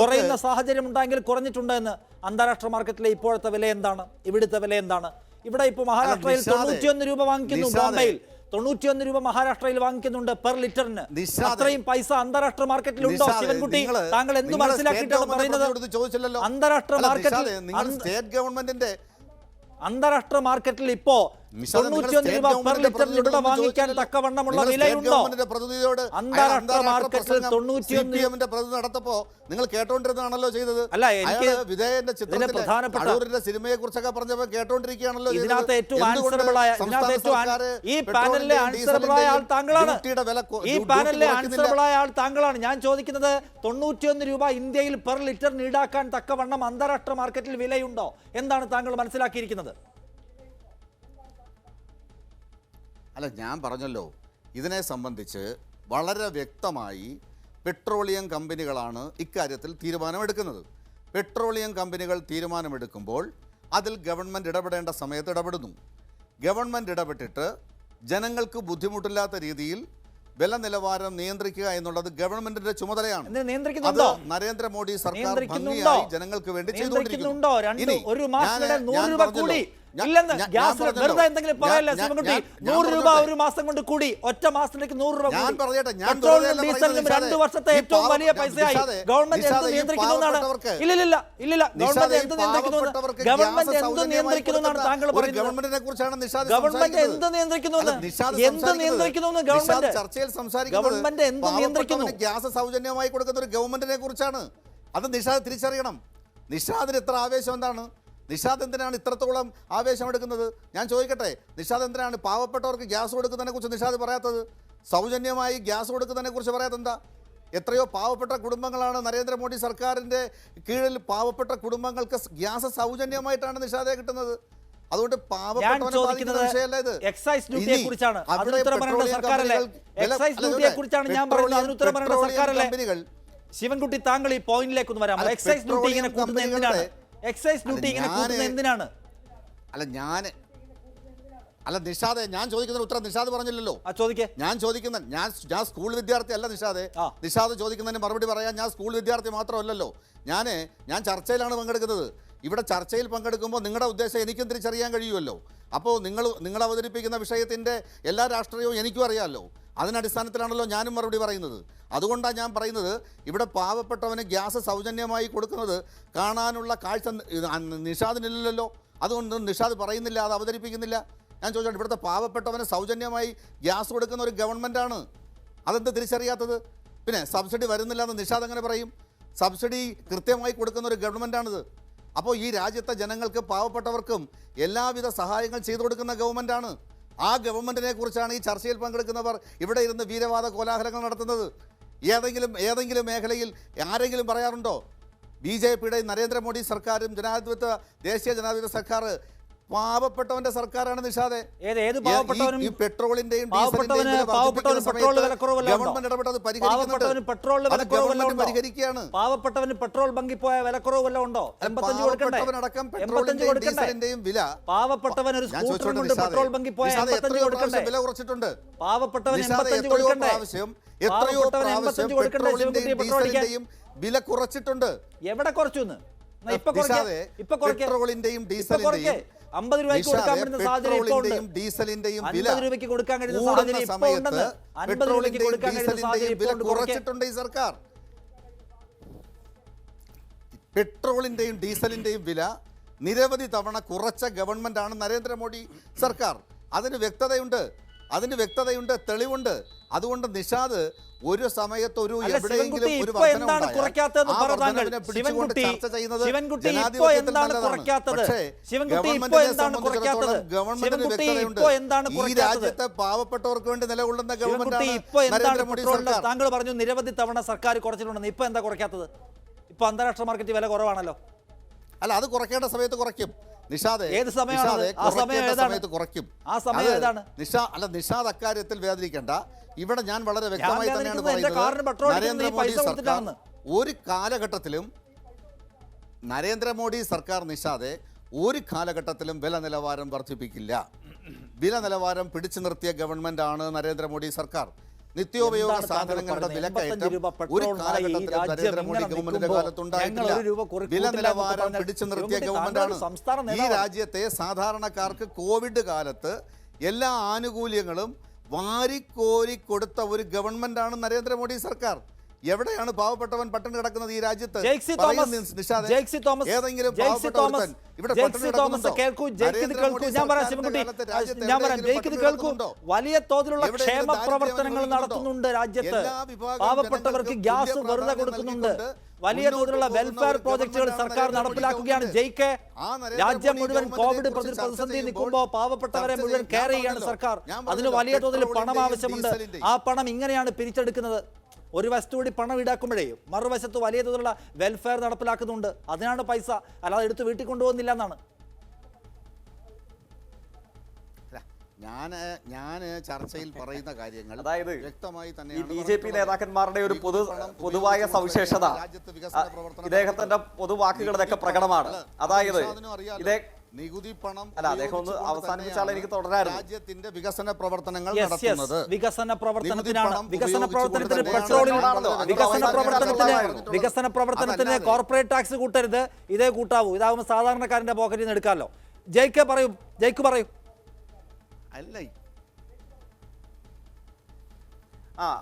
കുറയുന്ന സാഹചര്യം ഉണ്ടായെങ്കിൽ കുറഞ്ഞിട്ടുണ്ട് എന്ന്. അന്താരാഷ്ട്ര മാർക്കറ്റിലെ ഇപ്പോഴത്തെ വില എന്താണ്? ഇവിടുത്തെ വില എന്താണ്? ഇവിടെ ഇപ്പൊ മഹാരാഷ്ട്രയിൽ 91 രൂപ വാങ്ങിക്കുന്നു, ബോംബെയിൽ 91 രൂപ മഹാരാഷ്ട്രയിൽ വാങ്ങിക്കുന്നുണ്ട് പെർ ലിറ്ററിന്. അത്രയും പൈസ അന്താരാഷ്ട്ര മാർക്കറ്റിൽ ഉണ്ടോ ശിവൻകുട്ടി? താങ്കൾ എന്ത് മനസ്സിലാക്കിയിട്ടാണ് പറയുന്നത്? അന്താരാഷ്ട്ര മാർക്കറ്റിൽ ഇപ്പോ 91 രൂപ പെർ ലിറ്ററിന് ഇവിടെ വാങ്ങിക്കാൻ തക്കവണ്ണമുള്ള വിലയുണ്ടോ? അന്താരാഷ്ട്ര മാർക്കറ്റിൽ 91 പ്രതിനിധി നടത്തപ്പോ നിങ്ങൾ കേട്ടോണ്ടിരുന്നാണല്ലോ ചെയ്തത്. അല്ല, എനിക്ക് വിധേയന്റെ ചിത്രത്തിന്റെ സിനിമയെ കുറിച്ചൊക്കെ പറഞ്ഞപ്പോ കേട്ടോണ്ടിരിക്കുകയാണല്ലോ. ഇതിനകത്ത് ഏറ്റവും ആൻസറബിൾ ആയ ഈ പാനലിലെ ആൻസറബിൾ ആയ ആൾ താങ്കളാണ്. ഈ പാനലിലെ ആൻസറബിൾ ആയ ആൾ താങ്കളാണ്. ഞാൻ ചോദിക്കുന്നത് 91 രൂപ ഇന്ത്യയിൽ പെർ ലിറ്ററിന് ഈടാക്കാൻ തക്കവണ്ണം അന്താരാഷ്ട്ര മാർക്കറ്റിൽ വിലയുണ്ടോ? എന്താണ് താങ്കൾ മനസ്സിലാക്കിയിരിക്കുന്നത്? അല്ല, ഞാൻ പറഞ്ഞല്ലോ, ഇതിനെ സംബന്ധിച്ച് വളരെ വ്യക്തമായി പെട്രോളിയം കമ്പനികളാണ് ഇക്കാര്യത്തിൽ തീരുമാനമെടുക്കുന്നത്. പെട്രോളിയം കമ്പനികൾ തീരുമാനമെടുക്കുമ്പോൾ അതിൽ ഗവൺമെൻറ് ഇടപെടേണ്ട സമയത്ത് ഇടപെടുന്നു. ഗവൺമെൻറ് ഇടപെട്ടിട്ട് ജനങ്ങൾക്ക് ബുദ്ധിമുട്ടില്ലാത്ത രീതിയിൽ വില നിലവാരം നിയന്ത്രിക്കുക എന്നുള്ളത് ഗവൺമെന്റിന്റെ ചുമതലയാണ്. അത് നരേന്ദ്രമോദി സർക്കാർ ഭംഗിയായി ജനങ്ങൾക്ക് വേണ്ടി ചെയ്തുകൊണ്ടിരിക്കുന്നു. ഒരു മാസത്തിനിടെ 100 രൂപ കൂടി ഇല്ലെന്ന് ഗ്യാസ് വെറുതെ എന്തെങ്കിലും പറയല്ലേ ശിവൻകുട്ടി? 100 രൂപ ഒരു മാസം കൊണ്ട് കൂടി, ഒറ്റ മാസത്തിലേക്ക് 100 രൂപ പെട്രോളിനും ഡീസലിനും 2 വർഷത്തെ ഏറ്റവും വലിയ പൈസയായി. ഗവൺമെന്റ് എന്ത് നിയന്ത്രിക്കുന്നു എന്നാണ്? ഇല്ലില്ല ഗവൺമെന്റ് എന്ത് നിയന്ത്രിക്കുന്നു? ഗവൺമെന്റ് എന്ത് നിയന്ത്രിക്കുന്നു എന്നാണ് താങ്കൾ പറയുന്നത്? ഗവൺമെന്റിനെ കുറിച്ചാണ് ഗവൺമെന്റ് എന്ത് നിയന്ത്രിക്കുന്നു? എന്ത് നിയന്ത്രിക്കുന്നു ഗവൺമെന്റ്? ചർച്ചയിൽ സംസാരിക്കുന്നത് എന്ത് നിയന്ത്രിക്കുന്നു? ഗ്യാസ് സൗജന്യമായി കൊടുക്കുന്ന ഒരു ഗവൺമെന്റിനെ കുറിച്ചാണ്. അത് നിഷാദ് തിരിച്ചറിയണം. നിഷാദിന് ഇത്ര ആവേശം എന്താണ്? നിഷാദ് എന്തിനാണ് ഇത്രത്തോളം ആവേശമെടുക്കുന്നത്? ഞാൻ ചോദിക്കട്ടെ, നിഷാദ് എന്തിനാണ് പാവപ്പെട്ടവർക്ക് ഗ്യാസ് കൊടുക്കുന്നതിനെ കുറിച്ച് നിഷാദ് പറയാത്തത്? സൗജന്യമായി ഗ്യാസ് കൊടുക്കുന്നതിനെ കുറിച്ച് പറയാത്തത് എന്താ? എത്രയോ പാവപ്പെട്ട കുടുംബങ്ങളാണ് നരേന്ദ്രമോദി സർക്കാരിൻ്റെ കീഴിൽ പാവപ്പെട്ട കുടുംബങ്ങൾക്ക് ഗ്യാസ് സൗജന്യമായിട്ടാണ് നിഷാദെ കിട്ടുന്നത്. അതുകൊണ്ട് പാവപ്പെട്ടവനെ ബാധിക്കുന്ന വിഷയമല്ല ഇത്. എക്സൈസ് ഡ്യൂട്ടിയെ കുറിച്ചാണ് ഞാൻ പറയുന്നത്. ശിവൻകുട്ടി, താങ്കൾ ഈ പോയിന്റിലേക്ക് ഒന്ന് വരാമോ? എക്സൈസ് ഡ്യൂട്ടി ഇങ്ങനെ കൂട്ടുന്നത് എന്തിനാണ്? എക്സൈസ് ഡ്യൂട്ടി ഇങ്ങനെ കൂട്ടുന്നത് എന്തിനാണ്? അല്ല നിഷാദെ, ഞാൻ ചോദിക്കുന്ന ഉത്തരം നിഷാദ് പറഞ്ഞില്ലല്ലോ. ഞാൻ സ്കൂൾ വിദ്യാർത്ഥി അല്ല നിഷാദെ. നിഷാദ് ചോദിക്കുന്നതിന് മറുപടി പറയാൻ ഞാൻ സ്കൂൾ വിദ്യാർത്ഥി മാത്രമല്ലല്ലോ. ഞാൻ ചർച്ചയിലാണ് പങ്കെടുക്കുന്നത്. ഇവിടെ ചർച്ചയിൽ പങ്കെടുക്കുമ്പോൾ നിങ്ങളുടെ ഉദ്ദേശം എനിക്കും തിരിച്ചറിയാൻ കഴിയുമല്ലോ. അപ്പോൾ നിങ്ങൾ അവതരിപ്പിക്കുന്ന വിഷയത്തിൻ്റെ എല്ലാ രാഷ്ട്രീയവും എനിക്കും അറിയാമല്ലോ. അതിനടിസ്ഥാനത്തിലാണല്ലോ ഞാനും മറുപടി പറയുന്നത്. അതുകൊണ്ടാണ് ഞാൻ പറയുന്നത്, ഇവിടെ പാവപ്പെട്ടവന് ഗ്യാസ് സൗജന്യമായി കൊടുക്കുന്നത് കാണാനുള്ള കാഴ്ച നിഷാദിനില്ലല്ലോ. അതുകൊണ്ട് നിഷാദ് പറയുന്നില്ല, അത് അവതരിപ്പിക്കുന്നില്ല. ഞാൻ ചോദിച്ചോട്ടെ, ഇവിടുത്തെ പാവപ്പെട്ടവന് സൗജന്യമായി ഗ്യാസ് കൊടുക്കുന്ന ഒരു ഗവൺമെൻറ്റാണ്. അതെന്ത് തിരിച്ചറിയാത്തത്? പിന്നെ സബ്സിഡി വരുന്നില്ല എന്ന് നിഷാദ് അങ്ങനെ പറയും. സബ്സിഡി കൃത്യമായി കൊടുക്കുന്ന ഒരു ഗവൺമെൻറ്റാണിത്. അപ്പോൾ ഈ രാജ്യത്തെ ജനങ്ങൾക്ക് പാവപ്പെട്ടവർക്കും എല്ലാവിധ സഹായങ്ങൾ ചെയ്തു കൊടുക്കുന്ന ഗവൺമെൻറ്റാണ്. ആ ഗവൺമെൻറ്റിനെ കുറിച്ചാണ് ഈ ചർച്ചയിൽ പങ്കെടുക്കുന്നവർ ഇവിടെ ഇരുന്ന് വീരവാദ കോലാഹലങ്ങൾ നടത്തുന്നത്. ഏതെങ്കിലും മേഖലയിൽ ആരെങ്കിലും പറയാറുണ്ടോ BJPയുടെ നരേന്ദ്രമോദി സർക്കാരും ദേശീയ ജനാധിപത്യ സർക്കാർ പാവപ്പെട്ടവന്റെ സർക്കാരാണ് നിഷാദെ? ഈ പെട്രോളിന്റെയും ഗവൺമെന്റ് ഇടപെട്ടത് പരിഹരിക്കുകയാണ്. പാവപ്പെട്ടവന് പെട്രോൾ ബങ്കിൽ പോയ വിലക്കുറവ് വല്ലതും ഉണ്ടോ? പാവപ്പെട്ടവനടക്കം പെട്രോളിന്റെയും ഡീസലിന്റെയും വില പാവപ്പെട്ടവൻ ഒരു സ്കൂട്ടർ കൊണ്ട് പെട്രോൾ ബങ്കിൽ പോയ വില കുറച്ചിട്ടുണ്ട്. പാവപ്പെട്ടവൻ 85 കൊടുക്കണ്ടേ? എത്രയോ പ്രാവശ്യം പെട്രോളിന്റെയും ഡീസലിന്റെയും വില കുറച്ചിട്ടുണ്ട്. എവിടെ കുറച്ചു? പെട്രോളിന്റെയും ഡീസലിന്റെയും 50 രൂപയ്ക്ക് കൊടുക്കാൻ പറ്റുന്ന സാഹചര്യം ഡീസലിന്റെയും വില 50 രൂപയ്ക്ക് കൊടുക്കാൻ കഴിയുന്ന സാഹചര്യം ഇപ്പോൾ ഉണ്ടെന്ന്. 50 രൂപയ്ക്ക് കൊടുക്കാൻ കഴിയുന്ന സാഹചര്യം ഇപ്പോൾ കുറച്ചിട്ടുണ്ട് ഈ സർക്കാർ. പെട്രോളിന്റെയും ഡീസലിന്റെയും വില നിരവധി തവണ കുറച്ച ഗവൺമെന്റാണ് നരേന്ദ്രമോദി സർക്കാർ. അതിന് വ്യക്തതയുണ്ട്. അതിന് വ്യക്തതയുണ്ട്, തെളിവുണ്ട്. അതുകൊണ്ട് നിഷാദ് ഒരു സമയത്ത് ഒരു അല്ല, എവിടെയെങ്കിലും ശിവൻകുട്ടി ഒരു ഇപ്പോ എന്താണ് കുറയ്ക്കാത്തതെന്ന് പറ താങ്കൾ. പിടിച്ചുകൊണ്ട് ചർച്ച ചെയ്യുന്നത് ശിവൻകുട്ടി ഇപ്പോ ജനാധിപത്യത്തിൽ എന്താണ് നല്ലതാണ്. കുറയ്ക്കാത്തത്? പക്ഷേ ശിവൻകുട്ടി ഇപ്പോ ഗവൺമെന്റിനെ എന്താണ് കുറയ്ക്കാത്തത്? സംബന്ധിച്ചിടത്തോളം ഗവൺമെന്റിന് ശിവൻകുട്ടി വ്യക്തതയുണ്ട്. ഇപ്പോ എന്താണ് ഈ കുറയ്ക്കാത്തത്? രാജ്യത്തെ പാവപ്പെട്ടവർക്ക് വേണ്ടി നിലകൊള്ളുന്ന ശിവൻകുട്ടി ഗവൺമെന്റാണ് ഇപ്പോ എന്താണ് നരേന്ദ്രമോദി പെട്രോളിന്റെ? സർക്കാർ. താങ്കൾ പറഞ്ഞു നിരവധി തവണ സർക്കാർ കുറച്ചിട്ടുണ്ടെന്ന്. ഇപ്പൊ എന്താ കുറയ്ക്കാത്തത്? ഇപ്പൊ അന്താരാഷ്ട്ര മാർക്കറ്റ് വില കുറവാണല്ലോ. അല്ല, അത് കുറയ്ക്കേണ്ട സമയത്ത് കുറയ്ക്കും നിഷാദ്. ഏത് സമയമാണ്? ആ സമയം ഏതാണ്? സമയത്ത് കുറയ്ക്കും. ആ സമയം ഏതാണ്? നിഷാദ് അക്കാര്യത്തിൽ വേദനിക്കേണ്ട. ഇവിടെ ഞാൻ വളരെ വ്യക്തമായി തന്നെയാണ് എന്റെ കാറിന് പെട്രോൾ പറയുന്നത്. അടിക്കുന്നത് ഈ നരേന്ദ്രമോദി പൈസ സർക്കാർ കൊടുത്തിട്ടാണെന്ന്. ഒരു കാലഘട്ടത്തിലും നരേന്ദ്രമോദി സർക്കാർ നിഷാദെ ഒരു കാലഘട്ടത്തിലും വില നിലവാരം വർദ്ധിപ്പിക്കില്ല. വില നിലവാരം പിടിച്ചു നിർത്തിയ ഗവൺമെന്റാണ് നരേന്ദ്രമോദി സർക്കാർ. നിത്യോപയോഗ എന്താണ് താങ്കൾ സാധനങ്ങളുടെ പറയുന്നത്? വിലക്കയറ്റം 85 രൂപ ഒരു പെട്രോളിനായി കാലഘട്ടത്തിലും ഈ രാജ്യം നരേന്ദ്രമോദി ഇങ്ങനെ ഗവൺമെന്റിന്റെ നിൽക്കുമ്പോൾ കാലത്തുണ്ടായിട്ടില്ല. ഞങ്ങൾ 1 രൂപ വില കൂട്ടില്ല നിലവാരം എന്ന് പിടിച്ചു നിർത്തിയ ശിവൻകുട്ടി, ഗവൺമെന്റാണ്. താങ്കൾ സംസ്ഥാന ഈ നേതാവാണ്. രാജ്യത്തെ സാധാരണക്കാർക്ക് കോവിഡ് കാലത്ത് എല്ലാ ആനുകൂല്യങ്ങളും വാരിക്കോരി കൊടുത്ത ഒരു ഗവൺമെന്റാണ് നരേന്ദ്രമോദി സർക്കാർ. എവിടെയാണ് പാവപ്പെട്ടവൻ പട്ടിണി കിടക്കുന്നത് ഈ രാജ്യത്ത്? ജെയ്സി തോമസ്, നിഷാദേ, ജെയ്സി തോമസ്, ഏതെങ്കിലും ജെയ്സി പാവപ്പെട്ട തോമസ്, ഒരുത്തൻ ഇവിടെ ജെയ്സി പട്ടിണി തോമസ് കിടക്കുന്നുണ്ടോ? കേൾക്കൂ, ജെയ്സി ഇത് കേൾക്കൂ. ഞാൻ പറയാം ശിവൻകുട്ടി, ഞാൻ പറയാം ജെയ്ക്ക് ഇത് കേൾക്കൂ. വലിയ തോതിലുള്ള ക്ഷേമ പ്രവർത്തനങ്ങൾ നടത്തുന്നുണ്ട് രാജ്യത്ത്. പാവപ്പെട്ടവർക്ക് ഗ്യാസ് വെറുതെ കൊടുക്കുന്നുണ്ട്. വലിയ തോതിലുള്ള വെൽഫെയർ പ്രോജക്റ്റുകൾ സർക്കാർ നടപ്പിലാക്കുകയാണ്. ജയിക്ക് രാജ്യം മുഴുവൻ കോവിഡ് പ്രതിസന്ധി നിൽക്കുമ്പോൾ പാവപ്പെട്ടവരെ മുഴുവൻ കെയർ ചെയ്യാണ് സർക്കാർ. അതിന് വലിയ തോതിൽ പണം ആവശ്യമുണ്ട്. ആ പണം ഇങ്ങനെയാണ് പിരിച്ചെടുക്കുന്നത്. ഒരു വശത്തു കൂടി പണം ഈടാക്കുമ്പോഴേ മറുവശത്ത് വലിയ തോതിലുള്ള വെൽഫെയർ നടപ്പിലാക്കുന്നുണ്ട്. അതിനാണ് പൈസ, അല്ലാതെ എടുത്ത് വീട്ടിൽ കൊണ്ടുപോകുന്നില്ല എന്നാണ്. ഞാൻ ചർച്ചയിൽ പറയുന്ന കാര്യങ്ങൾ അതായത് വ്യക്തമായി തന്നെ ഈ BJP നേതാക്കന്മാരുടെ ഒരു പൊതുവായ സവിശേഷത ഇദ്ദേഹത്തിന്റെ പൊതുവാക്കുകൾ ഇതൊക്കെ പ്രകടമാണ്. അതായത് ഇതേ നികുതി പണം അല്ല, അദ്ദേഹം ഒന്ന് അവസാനിപ്പിച്ചാൽ എനിക്ക് തുടരായിരുന്നു. രാജ്യത്തിന്റെ വികസന പ്രവർത്തനങ്ങൾ Yes, നടത്തുന്നത് വികസന പ്രവർത്തനത്തിനാണ്. പണം വികസന പ്രവർത്തനത്തിന് ഉപയോഗിച്ചുകൊണ്ട് പെട്രോളിനാണല്ലോ. തന്നെയാണ് വികസന പ്രവർത്തനത്തിന് കോർപ്പറേറ്റ് ടാക്സ് കൂട്ടരുത്, ഇതേ കൂട്ടാവൂ. ഇതാവുമ്പോൾ സാധാരണക്കാരന്റെ പോക്കറ്റിൽ നിന്ന് എടുക്കാമല്ലോ. ജയിക്ക് പറയൂ, ജയിക്ക് പറയൂ. അല്ല,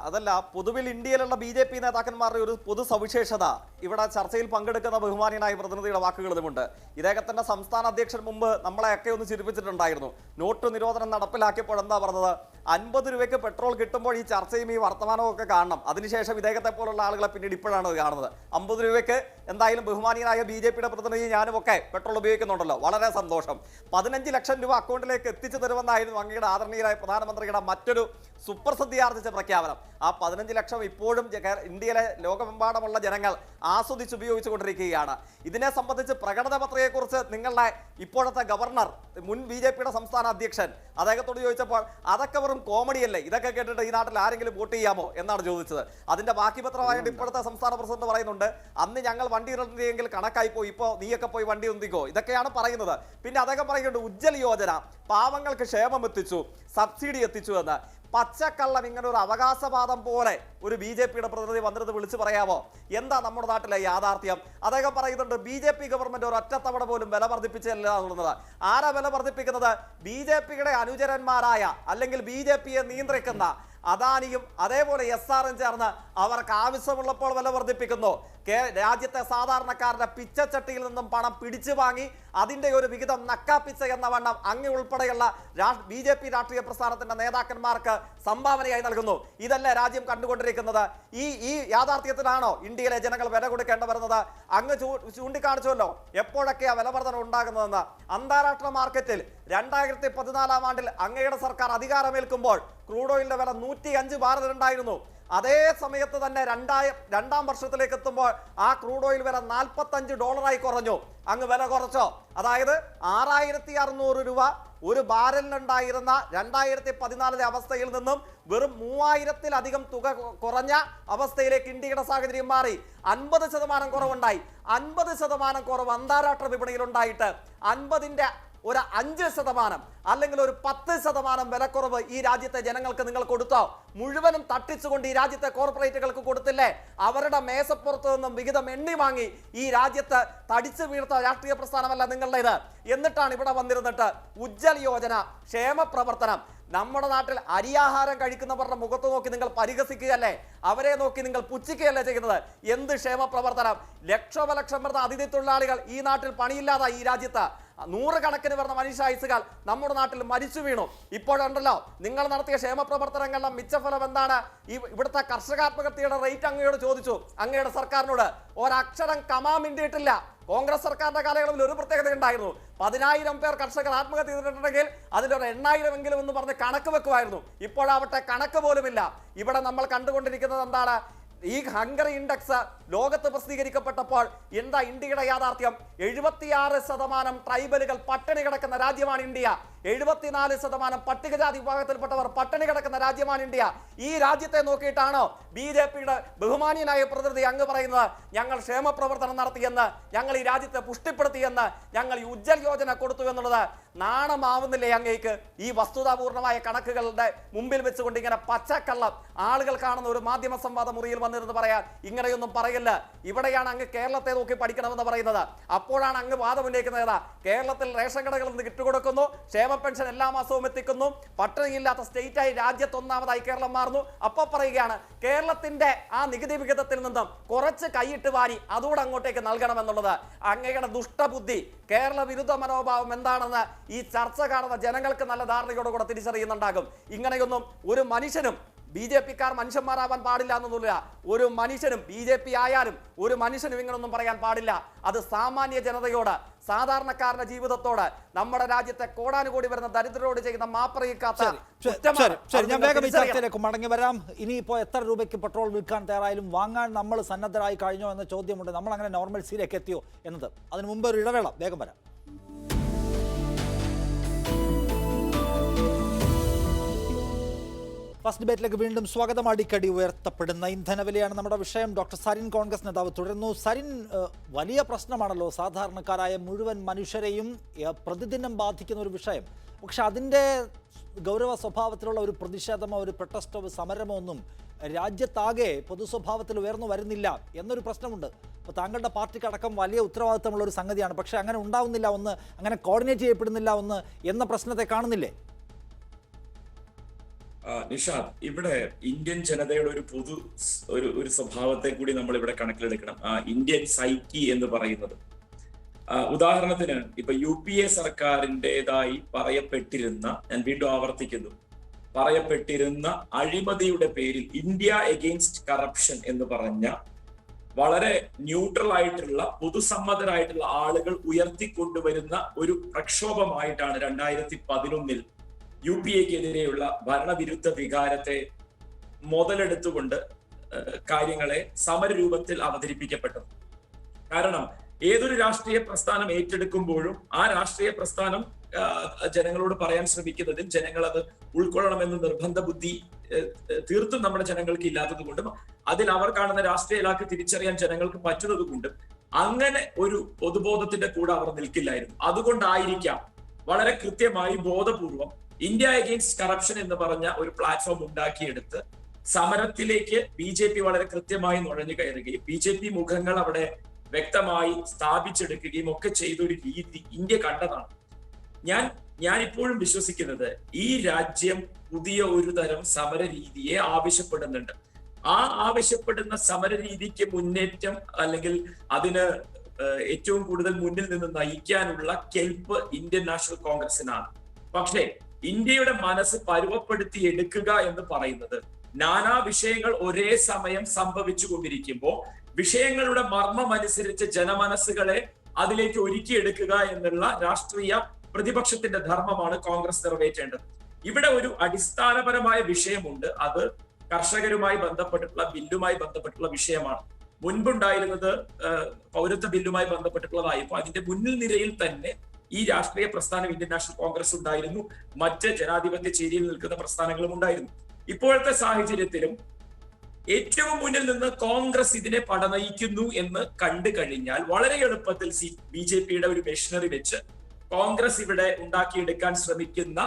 അതല്ല, പൊതുവിൽ ഇന്ത്യയിലുള്ള BJP നേതാക്കന്മാരുടെ ഒരു പൊതു സവിശേഷത ഇവിടെ ചർച്ചയിൽ പങ്കെടുക്കുന്ന ബഹുമാനിയനായ പ്രതിനിധിയുടെ വാക്കുകളുമുണ്ട്. ഇദ്ദേഹത്തിന്റെ സംസ്ഥാന അധ്യക്ഷൻ മുമ്പ് നമ്മളെയൊക്കെ ഒന്ന് ചിരിപ്പിച്ചിട്ടുണ്ടായിരുന്നു. നോട്ട് നിരോധനം നടപ്പിലാക്കിയപ്പോൾ എന്താ പറഞ്ഞത്? 50 രൂപയ്ക്ക് പെട്രോൾ കിട്ടുമ്പോൾ ഈ ചർച്ചയും ഈ വർത്തമാനവും ഒക്കെ കാണണം. അതിനുശേഷം ഇദ്ദേഹത്തെ പോലുള്ള ആളുകളെ പിന്നീട് ഇപ്പോഴാണ് കാണുന്നത്. 50 രൂപയ്ക്ക് എന്തായാലും ബഹുമാനിയനായ BJPയുടെ പ്രതിനിധി ഞാനും ഒക്കെ പെട്രോൾ ഉപയോഗിക്കുന്നുണ്ടല്ലോ, വളരെ സന്തോഷം. 15 ലക്ഷം രൂപ അക്കൗണ്ടിലേക്ക് എത്തിച്ചു തരുമെന്നായിരുന്നു അങ്ങയുടെ ആദരണീയരായ പ്രധാനമന്ത്രിയുടെ മറ്റൊരു സുപ്രസിദ്ധിയാർജിച്ച പ്രഖ്യാപനം. ആ 15 ലക്ഷം ഇപ്പോഴും ഇന്ത്യയിലെ ലോകമെമ്പാടുമുള്ള ജനങ്ങൾ ആസ്വദിച്ച് ഉപയോഗിച്ചുകൊണ്ടിരിക്കുകയാണ്. ഇതിനെ സംബന്ധിച്ച് പ്രകടന പത്രികയെക്കുറിച്ച് നിങ്ങളുടെ ഇപ്പോഴത്തെ ഗവർണർ, മുൻ BJPയുടെ സംസ്ഥാന അധ്യക്ഷൻ, അദ്ദേഹത്തോട് ചോദിച്ചപ്പോൾ അതൊക്കെ വെറും കോമഡിയല്ലേ, ഇതൊക്കെ കേട്ടിട്ട് ഈ നാട്ടിൽ ആരെങ്കിലും വോട്ട് ചെയ്യാമോ എന്നാണ് ചോദിച്ചത്. അതിന്റെ ബാക്കി പത്രമായിട്ട് ഇപ്പോഴത്തെ സംസ്ഥാന പ്രസിഡന്റ് പറയുന്നുണ്ട്, അന്ന് ഞങ്ങൾ വണ്ടി നിർത്തിയെങ്കിൽ കണക്കായി പോയി, ഇപ്പോൾ നീയൊക്കെ പോയി വണ്ടി നിർത്തിക്കോ, ഇതൊക്കെയാണ് പറയുന്നത്. പിന്നെ അദ്ദേഹം പറയുന്നുണ്ട് ഉജ്ജൽ യോജന പാവങ്ങൾക്ക് ക്ഷേമം എത്തിച്ചു, സബ്സിഡി എത്തിച്ചു എന്ന്. പച്ചക്കള്ളം ഇങ്ങനെ ഒരു അവകാശവാദം പോലെ ഒരു BJPയുടെ പ്രതിനിധി വന്നിട്ട് വിളിച്ചു പറയാമോ? എന്താ നമ്മുടെ നാട്ടിലെ യാഥാർത്ഥ്യം? അദ്ദേഹം പറയുന്നുണ്ട് BJP ഗവൺമെന്റ് ഒരു ഒറ്റത്തവണ പോലും വില വർദ്ധിപ്പിച്ചില്ല എന്നുള്ളത്. ആരാ വില വർദ്ധിപ്പിക്കുന്നത്? BJPയുടെ അനുചരന്മാരായ അല്ലെങ്കിൽ BJPയെ നിയന്ത്രിക്കുന്ന അദാനിയും അതേപോലെ SRM ചേർന്ന് അവർക്ക് ആവശ്യമുള്ളപ്പോൾ വില വർദ്ധിപ്പിക്കുന്നു. രാജ്യത്തെ സാധാരണക്കാരുടെ പിച്ചച്ചട്ടിയിൽ നിന്നും പണം പിടിച്ചു വാങ്ങി അതിന്റെ ഒരു വിഹിതം നക്കാപ്പിച്ച എന്ന വണ്ണം അങ്ങ് ഉൾപ്പെടെയുള്ള BJP രാഷ്ട്രീയ പ്രസ്ഥാനത്തിന്റെ നേതാക്കന്മാർക്ക് സംഭാവനയായി നൽകുന്നു. ഇതല്ലേ രാജ്യം കണ്ടുകൊണ്ടിരിക്കുന്നത്? ഈ യാഥാർത്ഥ്യത്തിനാണോ ഇന്ത്യയിലെ ജനങ്ങൾ വില കൊടുക്കേണ്ടി വരുന്നത്? അങ്ങ് ചൂണ്ടിക്കാണിച്ചുവല്ലോ എപ്പോഴൊക്കെയാ വില വർധന ഉണ്ടാകുന്നതെന്ന്. അന്താരാഷ്ട്ര മാർക്കറ്റിൽ 2014 ആണ്ടിൽ അങ്ങയുടെ സർക്കാർ അധികാരമേൽക്കുമ്പോൾ ക്രൂഡ് ഓയിലിന്റെ വില 105 ബാരലുണ്ടായിരുന്നു. അതേ സമയത്ത് തന്നെ രണ്ടാം വർഷത്തിലേക്ക് എത്തുമ്പോൾ ആ ക്രൂഡ് ഓയിൽ വില $45 കുറഞ്ഞു. അങ്ങ് വില കുറച്ചോ? അതായത് 6600 രൂപ ഒരു ബാരലിനുണ്ടായിരുന്ന 2014 അവസ്ഥയിൽ നിന്നും വെറും 3000-ലധികം തുക കുറഞ്ഞ അവസ്ഥയിലേക്ക് ഇന്ത്യയുടെ സാഹചര്യം മാറി. 50% കുറവുണ്ടായി. 50% കുറവ് അന്താരാഷ്ട്ര വിപണിയിൽ ഉണ്ടായിട്ട് 50-ന്റെ ഒരു 5% അല്ലെങ്കിൽ ഒരു 10% വിലക്കുറവ് ഈ രാജ്യത്തെ ജനങ്ങൾക്ക് നിങ്ങൾ കൊടുത്തോ? മുഴുവനും തട്ടിച്ചുകൊണ്ട് ഈ രാജ്യത്തെ കോർപ്പറേറ്റുകൾക്ക് കൊടുത്തില്ലേ? അവരുടെ മേശപ്പുറത്ത് നിന്നും വിഹിതം എണ്ണി വാങ്ങി ഈ രാജ്യത്ത് തടിച്ചു വീഴ്ത്ത രാഷ്ട്രീയ പ്രസ്ഥാനമല്ല നിങ്ങളുടേത്. എന്നിട്ടാണ് ഇവിടെ വന്നിരുന്നിട്ട് ഉജ്ജൽ യോജന, ക്ഷേമ പ്രവർത്തനം. നമ്മുടെ നാട്ടിൽ അരിയാഹാരം കഴിക്കുന്നവരുടെ മുഖത്ത് നോക്കി നിങ്ങൾ പരിഹസിക്കുകയല്ലേ? അവരെ നോക്കി നിങ്ങൾ പുച്ഛിക്കുകയല്ലേ ചെയ്യുന്നത്? എന്ത് ക്ഷേമ പ്രവർത്തനം? ലക്ഷോപലക്ഷം വരുന്ന അതിഥി തൊഴിലാളികൾ ഈ നാട്ടിൽ പണിയില്ലാതായി ഈ രാജ്യത്ത്. നൂറുകണക്കിന് വരുന്ന മനുഷ്യായുസുകൾ നമ്മുടെ നാട്ടിൽ മരിച്ചു വീണു. ഇപ്പോഴുണ്ടല്ലോ നിങ്ങൾ നടത്തിയ ക്ഷേമ പ്രവർത്തനങ്ങളുടെ മിച്ചഫലം എന്താണ്? ഇവിടുത്തെ കർഷകാത്മഹത്യയുടെ റേറ്റ് അങ്ങയോട് ചോദിച്ചു, അങ്ങയുടെ സർക്കാരിനോട് ഒരക്ഷരം കമാമിണ്ടിയിട്ടില്ല. കോൺഗ്രസ് സർക്കാരിന്റെ കാലയളവിൽ ഒരു പ്രത്യേകത ഉണ്ടായിരുന്നു. 10,000 പേർ കർഷകർ ആത്മഹത്യ ചെയ്തിട്ടുണ്ടെങ്കിൽ അതിലൊരു 8,000 എങ്കിലും എന്ന് പറഞ്ഞ് കണക്ക് വെക്കുമായിരുന്നു. ഇപ്പോഴാവട്ടെ കണക്ക് പോലുമില്ല. ഇവിടെ നമ്മൾ കണ്ടുകൊണ്ടിരിക്കുന്നത് എന്താണ്? ഈ ഹംഗർ ഇൻഡെക്സ് ലോകത്ത് പ്രസിദ്ധീകരിക്കപ്പെട്ടപ്പോൾ എന്താ ഇന്ത്യയുടെ യാഥാർത്ഥ്യം? 76% ട്രൈബലുകൾ പട്ടിണി കിടക്കുന്ന രാജ്യമാണ് ഇന്ത്യ. 74% പട്ടികജാതി വിഭാഗത്തിൽപ്പെട്ടവർ പട്ടിണി കിടക്കുന്ന രാജ്യമാണ് ഇന്ത്യ. ഈ രാജ്യത്തെ നോക്കിയിട്ടാണോ BJPയുടെ ബഹുമാനീയനായ പ്രതിനിധി അങ്ങ് പറയുന്നത് ഞങ്ങൾ ക്ഷേമ പ്രവർത്തനം നടത്തിയെന്ന്, ഞങ്ങൾ ഈ രാജ്യത്തെ പുഷ്ടിപ്പെടുത്തിയെന്ന്, ഞങ്ങൾ ഈ ഉജ്ജൽ യോജന കൊടുത്തു എന്നുള്ളത്? നാണമാവുന്നില്ലേ അങ്ങേക്ക്? ഈ വസ്തുതാപൂർണമായ കണക്കുകളുടെ മുമ്പിൽ വെച്ചുകൊണ്ട് ഇങ്ങനെ പച്ചക്കള്ളം ആളുകൾ കാണുന്ന ഒരു മാധ്യമ സംവാദ മുറിയിൽ വന്നിരുന്ന് പറയാൻ ഇങ്ങനെയൊന്നും പറയില്ല. ഇവിടെയാണ് അങ്ങ് കേരളത്തെ നോക്കി പഠിക്കണമെന്ന് പറയുന്നത്. അപ്പോഴാണ് അങ്ങ് വാദം ഉന്നയിക്കുന്നത് കേരളത്തിൽ റേഷൻ കടകളിൽ നിന്ന് കിറ്റ് കൊടുക്കുന്നു, ക്ഷേമ പെൻഷൻ എല്ലാ മാസവും എത്തിക്കുന്നു, പട്ടിണിയില്ലാത്ത സ്റ്റേറ്റായി രാജ്യത്തൊന്നാമതായി കേരളം മാറുന്നു. അപ്പോൾ പറയുകയാണ് കേരളത്തിന്റെ ആ നികുതി വിഹിതത്തിൽ നിന്നും കുറച്ച് കൈയിട്ട് വാരി അതുകൂടെ അങ്ങോട്ടേക്ക് നൽകണമെന്നുള്ളത്. അങ്ങയുടെ ദുഷ്ടബുദ്ധി, കേരള വിരുദ്ധ മനോഭാവം എന്താണെന്ന് ഈ ചർച്ച കാണുന്ന ജനങ്ങൾക്ക് നല്ല ധാരണയോടുകൂടെ തിരിച്ചറിയുന്നുണ്ടാകും. ഇങ്ങനെയൊന്നും ഒരു മനുഷ്യനും BJPക്കാർ മനുഷ്യന്മാരാവാൻ പാടില്ല എന്നൊന്നുമില്ല. ഒരു മനുഷ്യനും BJP ആയാലും ഒരു മനുഷ്യനും ഇങ്ങനൊന്നും പറയാൻ പാടില്ല. അത് സാമാന്യ ജനതയോട്, സാധാരണക്കാരന്റെ ജീവിതത്തോട്, നമ്മുടെ രാജ്യത്തെ കോടാനുകോടി വരുന്ന ദരിദ്രരോട് ചെയ്യുന്ന മാപ്പറിയിക്കാത്ത ഞാൻ വേഗം ഈ ചർച്ചയിലേക്ക് മടങ്ങി വരാം. ഇനിയിപ്പോ എത്ര രൂപയ്ക്ക് പെട്രോൾ വിൽക്കാൻ തയ്യാറായാലും വാങ്ങാൻ നമ്മൾ സന്നദ്ധരായി കഴിഞ്ഞോ എന്ന ചോദ്യമുണ്ട്. നമ്മൾ അങ്ങനെ നോർമൽസിയിലേക്ക് എത്തിയോ എന്നത്. അതിന് മുമ്പ് ഒരു ഇടവേള, വേഗം വരാം. ഫസ്റ്റ് ഡിബേറ്റിലേക്ക് വീണ്ടും സ്വാഗതം. അടിക്കടി ഉയർത്തപ്പെടുന്ന ഇന്ധനവിലയാണ് നമ്മുടെ വിഷയം. ഡോക്ടർ സരിൻ, കോൺഗ്രസ് നേതാവ്, തുടരുന്നു. സരിൻ, വലിയ പ്രശ്നമാണല്ലോ, സാധാരണക്കാരായ മുഴുവൻ മനുഷ്യരെയും പ്രതിദിനം ബാധിക്കുന്ന ഒരു വിഷയം. പക്ഷെ അതിൻ്റെ ഗൗരവ സ്വഭാവത്തിലുള്ള ഒരു പ്രതിഷേധമോ ഒരു പ്രൊട്ടസ്റ്റോ സമരമോ ഒന്നും രാജ്യത്താകെ പൊതുസ്വഭാവത്തിൽ ഉയർന്നു വരുന്നില്ല എന്നൊരു പ്രശ്നമുണ്ട്. അപ്പോൾ താങ്കളുടെ പാർട്ടിക്കടക്കം വലിയ ഉത്തരവാദിത്തമുള്ള ഒരു സംഗതിയാണ്. പക്ഷേ അങ്ങനെ ഉണ്ടാവുന്നില്ല ഒന്ന്, അങ്ങനെ കോർഡിനേറ്റ് ചെയ്യപ്പെടുന്നില്ല ഒന്ന് എന്ന പ്രശ്നത്തെ കാണുന്നില്ലേ? നിഷാദ്, ഇവിടെ ഇന്ത്യൻ ജനതയുടെ ഒരു പൊതു ഒരു സ്വഭാവത്തെ കൂടി നമ്മൾ ഇവിടെ കണക്കിലെടുക്കണം. ഇന്ത്യൻ സൈക്കി എന്ന് പറയുന്നത്, ഉദാഹരണത്തിന് ഇപ്പൊ UPA സർക്കാരിൻ്റെതായി പറയപ്പെട്ടിരുന്ന, ഞാൻ വീണ്ടും ആവർത്തിക്കുന്നു, പറയപ്പെട്ടിരുന്ന അഴിമതിയുടെ പേരിൽ ഇന്ത്യ എഗെയിൻസ്റ്റ് കറപ്ഷൻ എന്ന് പറഞ്ഞ വളരെ ന്യൂട്രൽ ആയിട്ടുള്ള പൊതുസമ്മതരായിട്ടുള്ള ആളുകൾ ഉയർത്തിക്കൊണ്ടുവരുന്ന ഒരു പ്രക്ഷോഭമായിട്ടാണ് 2011 UPAക്കെതിരെയുള്ള ഭരണവിരുദ്ധ വികാരത്തെ മുതലെടുത്തുകൊണ്ട് കാര്യങ്ങളെ സമരരൂപത്തിൽ അവതരിപ്പിക്കപ്പെട്ടത്. കാരണം ഏതൊരു രാഷ്ട്രീയ പ്രസ്ഥാനം ഏറ്റെടുക്കുമ്പോഴും ആ രാഷ്ട്രീയ പ്രസ്ഥാനം ജനങ്ങളോട് പറയാൻ ശ്രമിക്കുന്നതിൽ ജനങ്ങൾ അത് ഉൾക്കൊള്ളണമെന്ന് നിർബന്ധ ബുദ്ധി തീർത്തും നമ്മുടെ ജനങ്ങൾക്ക് ഇല്ലാത്തത് കൊണ്ടും അതിൽ അവർ കാണുന്ന രാഷ്ട്രീയ ഇലാഖ തിരിച്ചറിയാൻ ജനങ്ങൾക്ക് പറ്റുന്നത് കൊണ്ടും അങ്ങനെ ഒരു പൊതുബോധത്തിന്റെ കൂടെ അവർ നിൽക്കില്ലായിരുന്നു. അതുകൊണ്ടായിരിക്കാം വളരെ കൃത്യമായി ബോധപൂർവം ഇന്ത്യ എഗെയിൻസ്റ്റ് കറപ്ഷൻ എന്ന് പറഞ്ഞ ഒരു പ്ലാറ്റ്ഫോം ഉണ്ടാക്കിയെടുത്ത് സമരത്തിലേക്ക് BJP വളരെ കൃത്യമായി നുഴഞ്ഞു കയറുകയും BJP മുഖങ്ങൾ അവിടെ വ്യക്തമായി സ്ഥാപിച്ചെടുക്കുകയും ഒക്കെ ചെയ്ത ഒരു രീതി ഇന്ത്യ കണ്ടതാണ്. ഞാൻ ഇപ്പോഴും വിശ്വസിക്കുന്നത് ഈ രാജ്യം പുതിയ ഒരു തരം സമര രീതിയെ ആവശ്യപ്പെടുന്നുണ്ട്. ആ ആവശ്യപ്പെടുന്ന സമര രീതിക്ക് മുന്നേറ്റം അല്ലെങ്കിൽ അതിന് ഏറ്റവും കൂടുതൽ മുന്നിൽ നിന്ന് നയിക്കാനുള്ള കെൽപ്പ് ഇന്ത്യൻ നാഷണൽ കോൺഗ്രസിനാണ്. പക്ഷേ ഇന്ത്യയുടെ മനസ്സ് പരുവപ്പെടുത്തി എടുക്കുക എന്ന് പറയുന്നത് നാനാ വിഷയങ്ങൾ ഒരേ സമയം സംഭവിച്ചു കൊണ്ടിരിക്കുമ്പോൾ വിഷയങ്ങളുടെ മർമ്മം അനുസരിച്ച് ജനമനസ്സുകളെ അതിലേക്ക് ഒരുക്കിയെടുക്കുക എന്നുള്ള രാഷ്ട്രീയ പ്രതിപക്ഷത്തിന്റെ ധർമ്മമാണ് കോൺഗ്രസ് നിറവേറ്റേണ്ടത്. ഇവിടെ ഒരു അടിസ്ഥാനപരമായ വിഷയമുണ്ട്. അത് കർഷകരുമായി ബന്ധപ്പെട്ടിട്ടുള്ള ബില്ലുമായി ബന്ധപ്പെട്ടുള്ള വിഷയമാണ്. മുൻപുണ്ടായിരുന്നത് പൗരത്വ ബില്ലുമായി ബന്ധപ്പെട്ടിട്ടുള്ളതായപ്പോൾ അതിന്റെ മുന്നിൽ നിരയിൽ തന്നെ ഈ രാഷ്ട്രീയ പ്രസ്ഥാനം ഇന്ത്യൻ നാഷണൽ കോൺഗ്രസ് ഉണ്ടായിരുന്നു, മറ്റ് ജനാധിപത്യ ചേരിയിൽ നിൽക്കുന്ന പ്രസ്ഥാനങ്ങളും ഉണ്ടായിരുന്നു. ഇപ്പോഴത്തെ സാഹചര്യത്തിലും ഏറ്റവും മുന്നിൽ നിന്ന് കോൺഗ്രസ് ഇതിനെ പടനയിക്കുന്നു എന്ന് കണ്ടു കഴിഞ്ഞാൽ വളരെ എളുപ്പത്തിൽ BJPയുടെ ഒരു മെഷീനറി വെച്ച് കോൺഗ്രസ് ഇവിടെ ഉണ്ടാക്കിയെടുക്കാൻ ശ്രമിക്കുന്ന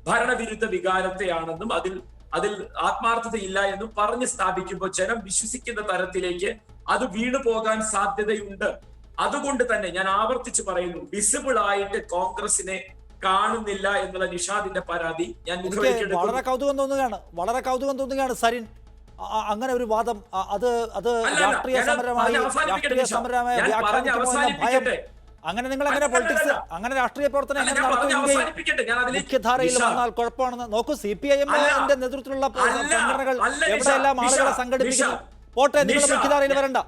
ഭരണവിരുദ്ധ വികാരത്തെയാണെന്നും അതിൽ ആത്മാർത്ഥതയില്ല എന്നും പറഞ്ഞ് സ്ഥാപിക്കുമ്പോൾ ജനം വിശ്വസിക്കുന്ന തരത്തിലേക്ക് അത് വീണു പോകാൻ സാധ്യതയുണ്ട്. അതുകൊണ്ട് തന്നെ ഞാൻ ആവർത്തിച്ച് പറയുന്നു, വിസിബിൾ ആയിട്ട് കോൺഗ്രസിനെ കാണുന്നില്ല എന്നുള്ള നിഷാദിന്റെ പരാതി ഞാൻ വളരെ കൗതുകം തോന്നുകയാണ് സരിൻ. അങ്ങനെ ഒരു വാദം അത് രാഷ്ട്രീയ സമരമായി അങ്ങനെ നിങ്ങൾ എങ്ങനെ പൊളിറ്റിക്സ്, അങ്ങനെ രാഷ്ട്രീയ പ്രവർത്തനം എങ്ങനെ നടത്തുകയും മുഖ്യധാരയിൽ വന്നാൽ കുഴപ്പമാണെന്ന് നോക്കൂ. CPIM-ന്റെ നേതൃത്വത്തിലുള്ള സംഘടനകൾ എവിടെയെല്ലാം ആളുകളെ സംഘടിപ്പിക്കുന്നു. പോട്ടെ, നിങ്ങൾ മുഖ്യധാരയിൽ വരണ്ട.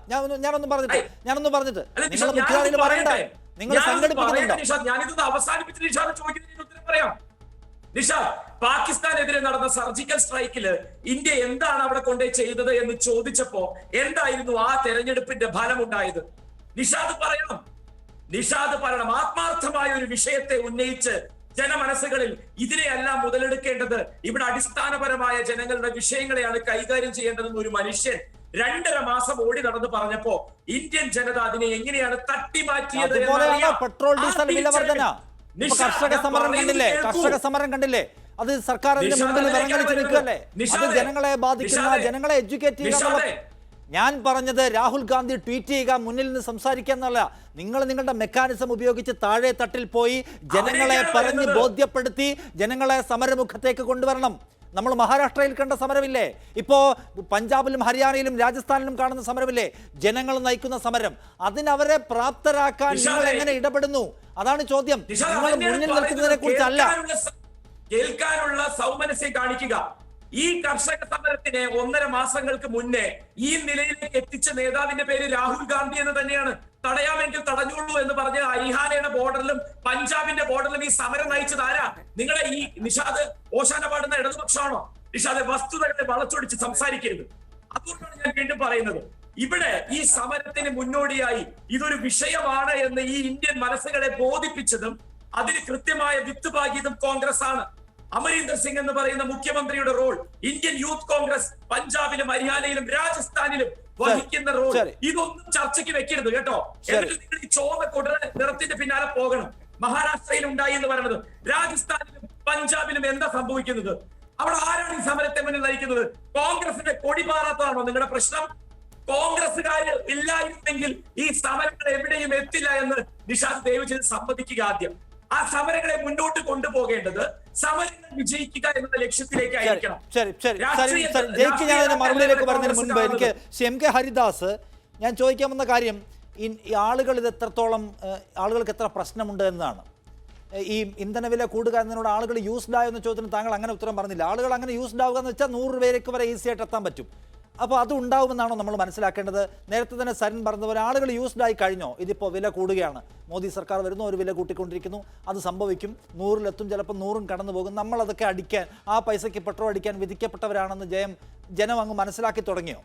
ഞാനൊന്നും പറഞ്ഞിട്ട് നിങ്ങൾ മുഖ്യധാരയിൽ വരണ്ട, നിങ്ങൾ സംഘടിപ്പിക്കുന്നുണ്ടോ? ഞാനിതൊന്ന് അവസാനിപ്പിച്ച് നിഷാദ് ചോദിക്കുന്നതിന് ഉത്തരം പറയാം. നിഷാദ്, പാകിസ്ഥാനെതിരെ നടന്ന സർജിക്കൽ സ്ട്രൈക്കില് ഇന്ത്യ എന്താണ് അവിടെ കൊണ്ടേ ചെയ്തത് എന്ന് ചോദിച്ചപ്പോ എന്തായിരുന്നു ആ തെരഞ്ഞെടുപ്പിന്റെ ഫലമുണ്ടായത്? നിഷാദ് പറയണം. ആത്മാർത്ഥമായ ഒരു വിഷയത്തെ ഉന്നയിച്ച് ജനമനസ്സുകളിൽ ഇതിനെയെല്ലാം മുതലെടുക്കേണ്ടത് ഇവിടെ അടിസ്ഥാനപരമായ ജനങ്ങളുടെ വിഷയങ്ങളെയാണ് കൈകാര്യം ചെയ്യേണ്ടതെന്ന് ഒരു മനുഷ്യൻ 2.5 മാസം ഓടി നടന്ന് പറഞ്ഞപ്പോ ഇന്ത്യൻ ജനത അതിനെ എങ്ങനെയാണ് തട്ടിമാറ്റിയത്? പെട്രോൾ ഡീസൽ വില വർധന, കർഷക സമരം കണ്ടില്ലേ? അത് സർക്കാർ അതിന്റെ മുമ്പിൽ വിറങ്ങലിച്ച് നിൽക്കുകയല്ലേ? അത് ജനങ്ങളെ ബാധിക്കുന്ന, ജനങ്ങളെ എഡ്യൂക്കേറ്റ് ചെയ്യുക. ഞാൻ പറഞ്ഞത് രാഹുൽ ഗാന്ധി ട്വീറ്റ് ചെയ്യുക, മുന്നിൽ നിന്ന് സംസാരിക്കുക എന്നല്ല. നിങ്ങൾ നിങ്ങളുടെ മെക്കാനിസം ഉപയോഗിച്ച് താഴെ തട്ടിൽ പോയി ജനങ്ങളെ പറഞ്ഞ് ബോധ്യപ്പെടുത്തി ജനങ്ങളെ സമരമുഖത്തേക്ക് കൊണ്ടുവരണം. നമ്മൾ മഹാരാഷ്ട്രയിൽ കണ്ട സമരമില്ലേ? ഇപ്പോൾ പഞ്ചാബിലും ഹരിയാനയിലും രാജസ്ഥാനിലും കാണുന്ന സമരമില്ലേ? ജനങ്ങൾ നയിക്കുന്ന സമരം. അതിനവരെ പ്രാപ്തരാക്കാൻ നിങ്ങൾ എങ്ങനെ ഇടപെടുന്നു? അതാണ് ചോദ്യം. നിങ്ങൾ മുന്നിൽ നിൽക്കുന്നതിനെ കുറിച്ചല്ല. കേൾക്കാനുള്ള സൗമനസ്യം കാണിക്കുക. ഈ കർഷക സമരത്തിനെ 1.5 മാസങ്ങൾക്ക് മുന്നേ ഈ നിലയിലേക്ക് എത്തിച്ച നേതാവിന്റെ പേര് രാഹുൽ ഗാന്ധി എന്ന് തന്നെയാണ്. തടയാമെങ്കിൽ തടഞ്ഞുള്ളൂ എന്ന് പറഞ്ഞ് ഹരിയാനയുടെ ബോർഡറിലും പഞ്ചാബിന്റെ ബോർഡറിലും ഈ സമരം നയിച്ചത് ആരാ? നിങ്ങളെ ഈ നിഷാദ് ഓശാന പാടുന്ന ഇടതുപക്ഷമാണോ? നിഷാദ്, വസ്തുതകളെ വളച്ചൊടിച്ച് സംസാരിക്കരുത്. അതുകൊണ്ടാണ് ഞാൻ വീണ്ടും പറയുന്നത്, ഇവിടെ ഈ സമരത്തിന് മുന്നോടിയായി ഇതൊരു വിഷയമാണ് എന്ന് ഈ ഇന്ത്യൻ മനസ്സുകളെ ബോധിപ്പിച്ചതും അതിന് കൃത്യമായ വിത്ത് പാകിയതും കോൺഗ്രസ് ആണ്. അമരീന്ദർ സിംഗ് എന്ന് പറയുന്ന മുഖ്യമന്ത്രിയുടെ റോൾ, ഇന്ത്യൻ യൂത്ത് കോൺഗ്രസ് പഞ്ചാബിലും ഹരിയാനയിലും രാജസ്ഥാനിലും വഹിക്കുന്ന റോൾ, ഇതൊന്നും ചർച്ചയ്ക്ക് വെക്കരുത് കേട്ടോ. എന്നിട്ട് നിങ്ങൾ ഈ ചോന്ന കൊടു നിറത്തിന്റെ പിന്നാലെ പോകണം. മഹാരാഷ്ട്രയിൽ ഉണ്ടായി എന്ന് പറയുന്നത്, രാജസ്ഥാനിലും പഞ്ചാബിലും എന്താ സംഭവിക്കുന്നത്? അവിടെ ആരാണ് ഈ സമരത്തെ മുന്നിൽ നയിക്കുന്നത്? കോൺഗ്രസിന്റെ കൊടി പാറാത്തതാണോ നിങ്ങളുടെ പ്രശ്നം? കോൺഗ്രസ്സുകാര് ഇല്ലായിരുന്നെങ്കിൽ ഈ സമരങ്ങൾ എവിടെയും എത്തില്ല എന്ന് നിഷാദ് ദയവ് ചെയ്ത് സമ്മതിക്കുക. ആദ്യം ആ സമരങ്ങളെ മുന്നോട്ട് കൊണ്ടുപോകേണ്ടത് സമരങ്ങൾ വിജയിക്കുക എന്ന ലക്ഷ്യത്തിലേക്ക് ആയിരിക്കണം. മറുപടിയിലേക്ക് പറഞ്ഞതിന് മുൻപ് എനിക്ക് എം കെ ഹരിദാസ്, ഞാൻ ചോദിക്കാൻ വന്ന കാര്യം, ഈ ആളുകൾ ഇത് എത്രത്തോളം, ആളുകൾക്ക് എത്ര പ്രശ്നമുണ്ട് എന്നതാണ്. ഈ ഇന്ധനവില കൂടുക എന്നതിനോട് ആളുകൾ യൂസ്ഡ് ആയെന്ന ചോദ്യത്തിന് താങ്കൾ അങ്ങനെ ഉത്തരം പറഞ്ഞില്ല. ആളുകൾ അങ്ങനെ യൂസ്ഡ് ആവുക എന്ന് വെച്ചാൽ 100 പേർക്ക് വരെ ഈസി ആയിട്ട് എത്താൻ പറ്റും. അപ്പോൾ അത് ഉണ്ടാവുമെന്നാണോ നമ്മൾ മനസ്സിലാക്കേണ്ടത്? നേരത്തെ തന്നെ സരൺ പറഞ്ഞതുപോലെ ആളുകൾ യൂസ്ഡ് ആയി കഴിഞ്ഞോ? ഇതിപ്പോൾ വില കൂടുകയാണ്, മോദി സർക്കാർ വരുന്നു, ഒരു വില കൂട്ടിക്കൊണ്ടിരിക്കുന്നു, അത് സംഭവിക്കും, 100-ലെത്തും, ചിലപ്പോൾ 100-ഉം കടന്നു പോകും. നമ്മളതൊക്കെ അടിക്കാൻ, ആ പൈസയ്ക്ക് പെട്രോൾ അടിക്കാൻ വിധിക്കപ്പെട്ടവരാണെന്ന് ജനം അങ്ങ് മനസ്സിലാക്കി തുടങ്ങിയോ?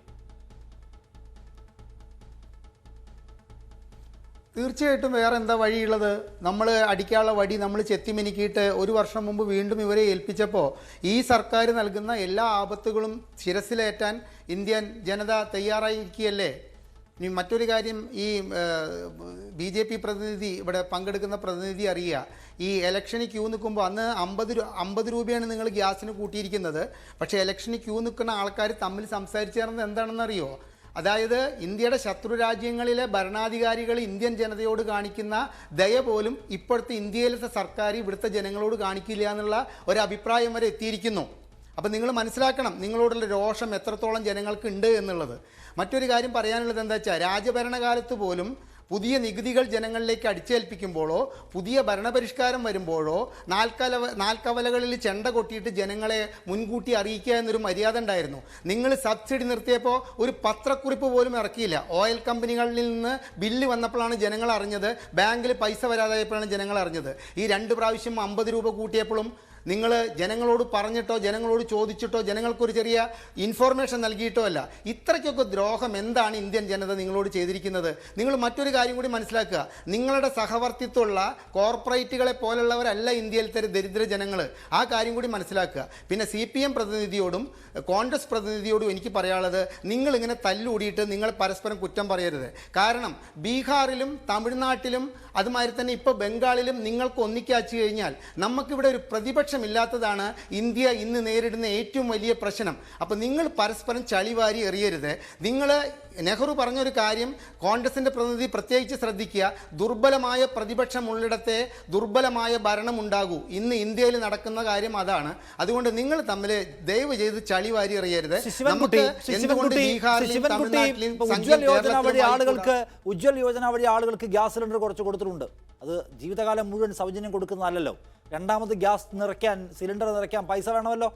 തീർച്ചയായിട്ടും വേറെ എന്താ വഴിയുള്ളത്? നമ്മൾ അടിക്കാനുള്ള വടി നമ്മൾ ചെത്തിമിനുക്കിയിട്ട് 1 വർഷം മുമ്പ് വീണ്ടും ഇവരെ ഏൽപ്പിച്ചപ്പോൾ ഈ സർക്കാർ നൽകുന്ന എല്ലാ ആപത്തുകളും ശിരസിലേറ്റാൻ ഇന്ത്യൻ ജനത തയ്യാറായിരിക്കുകയല്ലേ? ഇനി മറ്റൊരു കാര്യം, ഈ BJP പ്രതിനിധി, ഇവിടെ പങ്കെടുക്കുന്ന പ്രതിനിധി അറിയുക, ഈ ഇലക്ഷന് ക്യൂ നിൽക്കുമ്പോൾ അന്ന് 50 രൂപയാണ് നിങ്ങൾ ഗ്യാസിന് കൂട്ടിയിരിക്കുന്നത്. പക്ഷേ ഇലക്ഷന് ക്യൂ നിൽക്കുന്ന ആൾക്കാർ തമ്മിൽ സംസാരിച്ചു ചേർന്നത് എന്താണെന്നറിയോ? അതായത് ഇന്ത്യയുടെ ശത്രു രാജ്യങ്ങളിലെ ഭരണാധികാരികൾ ഇന്ത്യൻ ജനതയോട് കാണിക്കുന്ന ദയ പോലും ഇപ്പോഴത്തെ ഇന്ത്യയിലത്തെ സർക്കാർ ഇവിടുത്തെ ജനങ്ങളോട് കാണിക്കില്ല എന്നുള്ള ഒരു അഭിപ്രായം വരെ എത്തിയിരിക്കുന്നു. അപ്പം നിങ്ങൾ മനസ്സിലാക്കണം നിങ്ങളോടുള്ള രോഷം എത്രത്തോളം ജനങ്ങൾക്ക് ഉണ്ട് എന്നുള്ളത്. മറ്റൊരു കാര്യം പറയാനുള്ളത് എന്താ വെച്ചാൽ, രാജഭരണകാലത്ത് പോലും പുതിയ നികുതികൾ ജനങ്ങളിലേക്ക് അടിച്ചേൽപ്പിക്കുമ്പോഴോ പുതിയ ഭരണപരിഷ്കാരം വരുമ്പോഴോ നാൽക്കവലകളിൽ ചെണ്ട കൊട്ടിയിട്ട് ജനങ്ങളെ മുൻകൂട്ടി അറിയിക്കുക എന്നൊരു മര്യാദ ഉണ്ടായിരുന്നു. നിങ്ങൾ സബ്സിഡി നിർത്തിയപ്പോൾ ഒരു പത്രക്കുറിപ്പ് പോലും ഇറക്കിയില്ല. ഓയിൽ കമ്പനികളിൽ നിന്ന് ബില്ല് വന്നപ്പോഴാണ് ജനങ്ങൾ അറിഞ്ഞത്, ബാങ്കിൽ പൈസ വരാതായപ്പോഴാണ് ജനങ്ങൾ അറിഞ്ഞത്. ഈ 2 പ്രാവശ്യം 50 രൂപ കൂട്ടിയപ്പോഴും നിങ്ങൾ ജനങ്ങളോട് പറഞ്ഞിട്ടോ ജനങ്ങളോട് ചോദിച്ചിട്ടോ ജനങ്ങൾക്കൊരു ചെറിയ ഇൻഫോർമേഷൻ നൽകിയിട്ടോ അല്ല. ഇത്രയ്ക്കൊക്കെ ദ്രോഹം എന്താണ് ഇന്ത്യൻ ജനത നിങ്ങളോട് ചെയ്തിരിക്കുന്നത്? നിങ്ങൾ മറ്റൊരു കാര്യം കൂടി മനസ്സിലാക്കുക, നിങ്ങളുടെ സഹവർത്തിത്വമുള്ള കോർപ്പറേറ്റുകളെ പോലുള്ളവരല്ല ഇന്ത്യയിലത്തെ ദരിദ്ര ജനങ്ങൾ. ആ കാര്യം കൂടി മനസ്സിലാക്കുക. പിന്നെ CPM പ്രതിനിധിയോടും കോൺഗ്രസ് പ്രതിനിധിയോടും എനിക്ക് പറയാനുള്ളത്, നിങ്ങളിങ്ങനെ തല്ലുകൂടിയിട്ട് നിങ്ങൾ പരസ്പരം കുറ്റം പറയരുത്. കാരണം ബീഹാറിലും തമിഴ്നാട്ടിലും അതുമാതിരി തന്നെ ഇപ്പോൾ ബംഗാളിലും നിങ്ങൾക്ക് ഒന്നിക്കാച്ചു കഴിഞ്ഞാൽ നമുക്കിവിടെ ഒരു പ്രതിപക്ഷ പ്രതിപക്ഷമില്ലാത്തതാണ് ഇന്ത്യ ഇന്ന് നേരിടുന്ന ഏറ്റവും വലിയ പ്രശ്നം. അപ്പോൾ നിങ്ങൾ പരസ്പരം ചളിവാരി എറിയരുത്. നിങ്ങൾ നെഹ്റു പറഞ്ഞൊരു കാര്യം കോൺഗ്രസിൻ്റെ പ്രതിനിധി പ്രത്യേകിച്ച് ശ്രദ്ധിക്കുക, ദുർബലമായ പ്രതിപക്ഷമുള്ളിടത്തെ ദുർബലമായ ഭരണം ഉണ്ടാകൂ. ഇന്ന് ഇന്ത്യയിൽ നടക്കുന്ന കാര്യം അതാണ്. അതുകൊണ്ട് നിങ്ങൾ തമ്മിൽ ദയവ് ചെയ്ത് ചളിവാരി എറിയരുത്. നമുക്ക് എന്തുകൊണ്ട് ബീഹാറിലും തമിഴ്നാട്ടിലും ഉജ്ജ്വൽ യോജന വഴി ആളുകൾക്ക് ഗ്യാസ് സിലിണ്ടർ കുറച്ച് കൊടുത്തിട്ടുണ്ട്. അത് ജീവിതകാലം മുഴുവൻ സൗജന്യം കൊടുക്കുന്നതല്ലല്ലോ. രണ്ടാമത് ഗ്യാസ് നിറയ്ക്കാൻ, സിലിണ്ടർ നിറയ്ക്കാൻ പൈസ വേണമല്ലോ.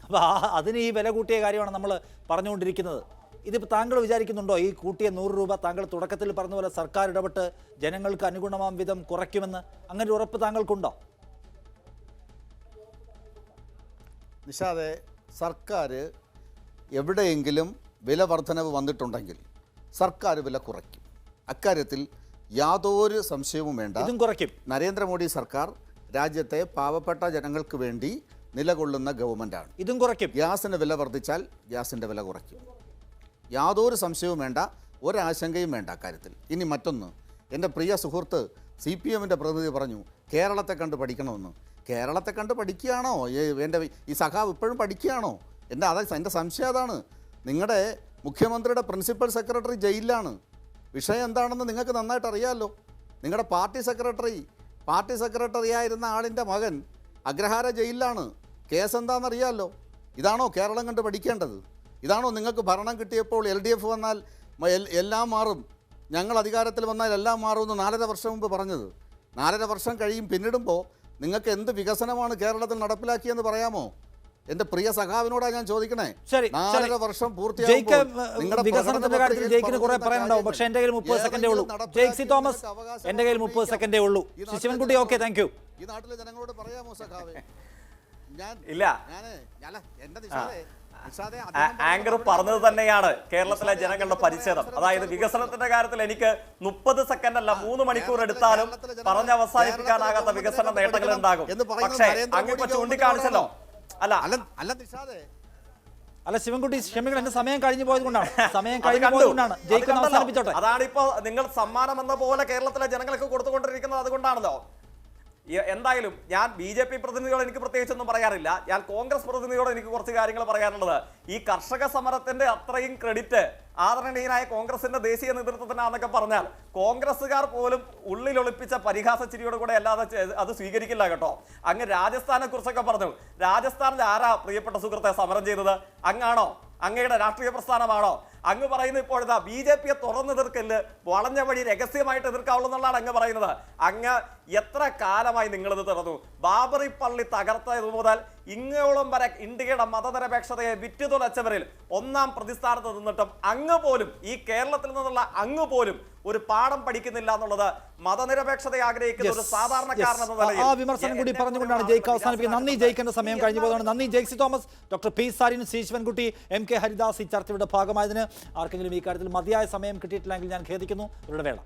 അപ്പോൾ അതിന് ഈ വില കൂട്ടിയ കാര്യമാണ് നമ്മൾ പറഞ്ഞുകൊണ്ടിരിക്കുന്നത്. ഇതിപ്പോൾ താങ്കൾ വിചാരിക്കുന്നുണ്ടോ ഈ കൂട്ടിയ 100 രൂപ താങ്കൾ തുടക്കത്തിൽ പറഞ്ഞ പോലെ സർക്കാർ ഇടപെട്ട് ജനങ്ങൾക്ക് അനുഗുണമാം വിധം കുറയ്ക്കുമെന്ന്? അങ്ങനെ ഒരു ഉറപ്പ് താങ്കൾക്കുണ്ടോ? നിഷാദെ, സർക്കാർ എവിടെയെങ്കിലും വില വർധനവ് വന്നിട്ടുണ്ടെങ്കിൽ സർക്കാർ വില കുറയ്ക്കും. അക്കാര്യത്തിൽ യാതൊരു സംശയവും വേണ്ട. ഇതും കുറയ്ക്കും. നരേന്ദ്രമോദി സർക്കാർ രാജ്യത്തെ പാവപ്പെട്ട ജനങ്ങൾക്ക് വേണ്ടി നിലകൊള്ളുന്ന ഗവൺമെൻറ്റാണ്. ഇതും കുറയ്ക്കും. ഗ്യാസിന് വില വർദ്ധിച്ചാൽ ഗ്യാസിൻ്റെ വില കുറയ്ക്കും. യാതൊരു സംശയവും വേണ്ട, ഒരാശങ്കയും വേണ്ട അക്കാര്യത്തിൽ. ഇനി മറ്റൊന്ന്, എൻ്റെ പ്രിയ സുഹൃത്ത് CPMൻ്റെ പ്രതിനിധി പറഞ്ഞു കേരളത്തെ കണ്ട് പഠിക്കണമെന്ന്. കേരളത്തെ കണ്ട് പഠിക്കുകയാണോ എൻ്റെ ഈ സഖാവ്? ഇപ്പോഴും പഠിക്കുകയാണോ? എൻ്റെ സംശയം അതാണ്. നിങ്ങളുടെ മുഖ്യമന്ത്രിയുടെ പ്രിൻസിപ്പൽ സെക്രട്ടറി ജയിലിലാണ്. വിഷയം എന്താണെന്ന് നിങ്ങൾക്ക് നന്നായിട്ട് അറിയാമല്ലോ. നിങ്ങളുടെ പാർട്ടി സെക്രട്ടറി ആയിരുന്ന ആളിൻ്റെ മകൻ അഗ്രഹാര ജയിലിലാണ്. കേസ് എന്താണെന്നറിയാമല്ലോ. ഇതാണോ കേരളം കണ്ട് പഠിക്കേണ്ടത്? ഇതാണോ നിങ്ങൾക്ക് ഭരണം കിട്ടിയപ്പോൾ LDF വന്നാൽ എല്ലാം മാറും, ഞങ്ങൾ അധികാരത്തിൽ വന്നാൽ എല്ലാം മാറുമെന്ന് 4.5 വർഷം മുമ്പ് പറഞ്ഞത്? 4.5 വർഷം കഴിയും പിന്നിടുമ്പോൾ നിങ്ങൾക്ക് എന്ത് വികസനമാണ് കേരളത്തിൽ നടപ്പിലാക്കിയെന്ന് പറയാമോ? എൻ്റെ പ്രിയ സഖാവിനോടാണ് ഞാൻ ചോദിക്കണേ. 4.5 വർഷം പൂർത്തിയാകുമ്പോൾ വികസനത്തിന്റെ കാര്യത്തിൽ ജയിക്കിന് കുറെ പറയാനുണ്ടാവും. പക്ഷേ എൻ്റെ കയ്യിൽ 30 സെക്കൻഡേ ഉള്ളൂ. ജെയ്സി തോമസ്, എൻ്റെ കയ്യിൽ 30 സെക്കൻഡേ ഉള്ളൂ. Sivankutty, okay, thank you. ഈ നാട്ടിലെ ജനങ്ങളോട് പറയാമോ സഖാവേ? ആങ്കർ പറഞ്ഞത് തന്നെയാണ് കേരളത്തിലെ ജനങ്ങളുടെ പരിച്ഛേദം. അതായത് വികസനത്തിന്റെ കാര്യത്തിൽ എനിക്ക് 30 സെക്കൻഡ് അല്ല 3 മണിക്കൂർ എടുത്താലും പറഞ്ഞ് അവസാനിപ്പിക്കാനാകാത്ത വികസന നേട്ടങ്ങൾ ഉണ്ടാകും. പക്ഷേ അങ്ങിപ്പോ ചൂണ്ടിക്കാണിച്ചല്ലോ. അല്ല ശിവൻകുട്ടി, ക്ഷമിക്കണം, എന്റെ സമയം കഴിഞ്ഞു പോയത് കൊണ്ടാണ്. അതാണിപ്പോ നിങ്ങൾ സമ്മാനം എന്ന പോലെ കേരളത്തിലെ ജനങ്ങൾക്ക് കൊടുത്തുകൊണ്ടിരിക്കുന്നത്. അതുകൊണ്ടാണല്ലോ. എന്തായാലും ഞാൻ BJP പ്രതിനിധികളോട് എനിക്ക് പ്രത്യേകിച്ചൊന്നും പറയാറില്ല. ഞാൻ കോൺഗ്രസ് പ്രതിനിധികളോട് എനിക്ക് കുറച്ച് കാര്യങ്ങൾ പറയാനുള്ളത്, ഈ കർഷക സമരത്തിന്റെ അത്രയും ക്രെഡിറ്റ് ആദരണീയനായ കോൺഗ്രസിന്റെ ദേശീയ നേതൃത്വത്തിനാണെന്നൊക്കെ പറഞ്ഞാൽ കോൺഗ്രസ്സുകാർ പോലും ഉള്ളിലൊളിപ്പിച്ച പരിഹാസ ചിരിയോട് കൂടെ അല്ലാതെ അത് സ്വീകരിക്കില്ല കേട്ടോ. അങ്ങ് രാജസ്ഥാനെ കുറിച്ചൊക്കെ പറഞ്ഞു. രാജസ്ഥാനിൽ ആരാ പ്രിയപ്പെട്ട സുഹൃത്തെ സമരം ചെയ്തത്? അങ്ങാണോ? അങ്ങയുടെ രാഷ്ട്രീയ പ്രസ്ഥാനമാണോ? അങ്ങ് പറയുന്നത് ഇപ്പോഴത്തെ BJPയെ തുറന്ന് എതിർക്കല്, വളഞ്ഞ വഴി രഹസ്യമായിട്ട് എതിർക്കാവുള്ളൂ എന്നുള്ളതാണ് അങ്ങ് പറയുന്നത്. അങ്ങ് എത്ര കാലമായി നിങ്ങളിത് തുറന്നു? ബാബറി പള്ളി തകർത്തത് മുതൽ ഇങ്ങോളം വരെ ഇന്ത്യയുടെ മതനിരപേക്ഷതയെ വിറ്റുതുലച്ചവരിൽ 1-ാം പ്രതിസ്ഥാനത്ത് നിന്നിട്ടും അങ്ങ് പോലും, ഈ കേരളത്തിൽ നിന്നുള്ള അങ്ങ് പോലും ഒരു പാഠം പഠിക്കുന്നില്ല എന്നുള്ളത് മതനിരപേക്ഷത ആഗ്രഹിക്കുന്ന ഒരു സാധാരണക്കാരൻ എന്ന നിലയിൽ ആ വിമർശനം കൂടി പറഞ്ഞുകൊണ്ടാണ് ജയിക്ക് അവസാനിപ്പിക്കുന്നത്. നന്ദി ജയിക്കേണ്ട സമയം കഴിഞ്ഞു പോയതാണ്. നന്ദി Jaicy Thomas, doctor P. Sarin, C. Sivankutty, MK Haridas ഈ ചർച്ചയുടെ ഭാഗമായതിന്. ആർക്കെങ്കിലും ഈ കാര്യത്തിൽ മതിയായ സമയം കിട്ടിയിട്ടില്ലെങ്കിൽ ഞാൻ ഖേദിക്കുന്നു. ഇവരുടെ വേള.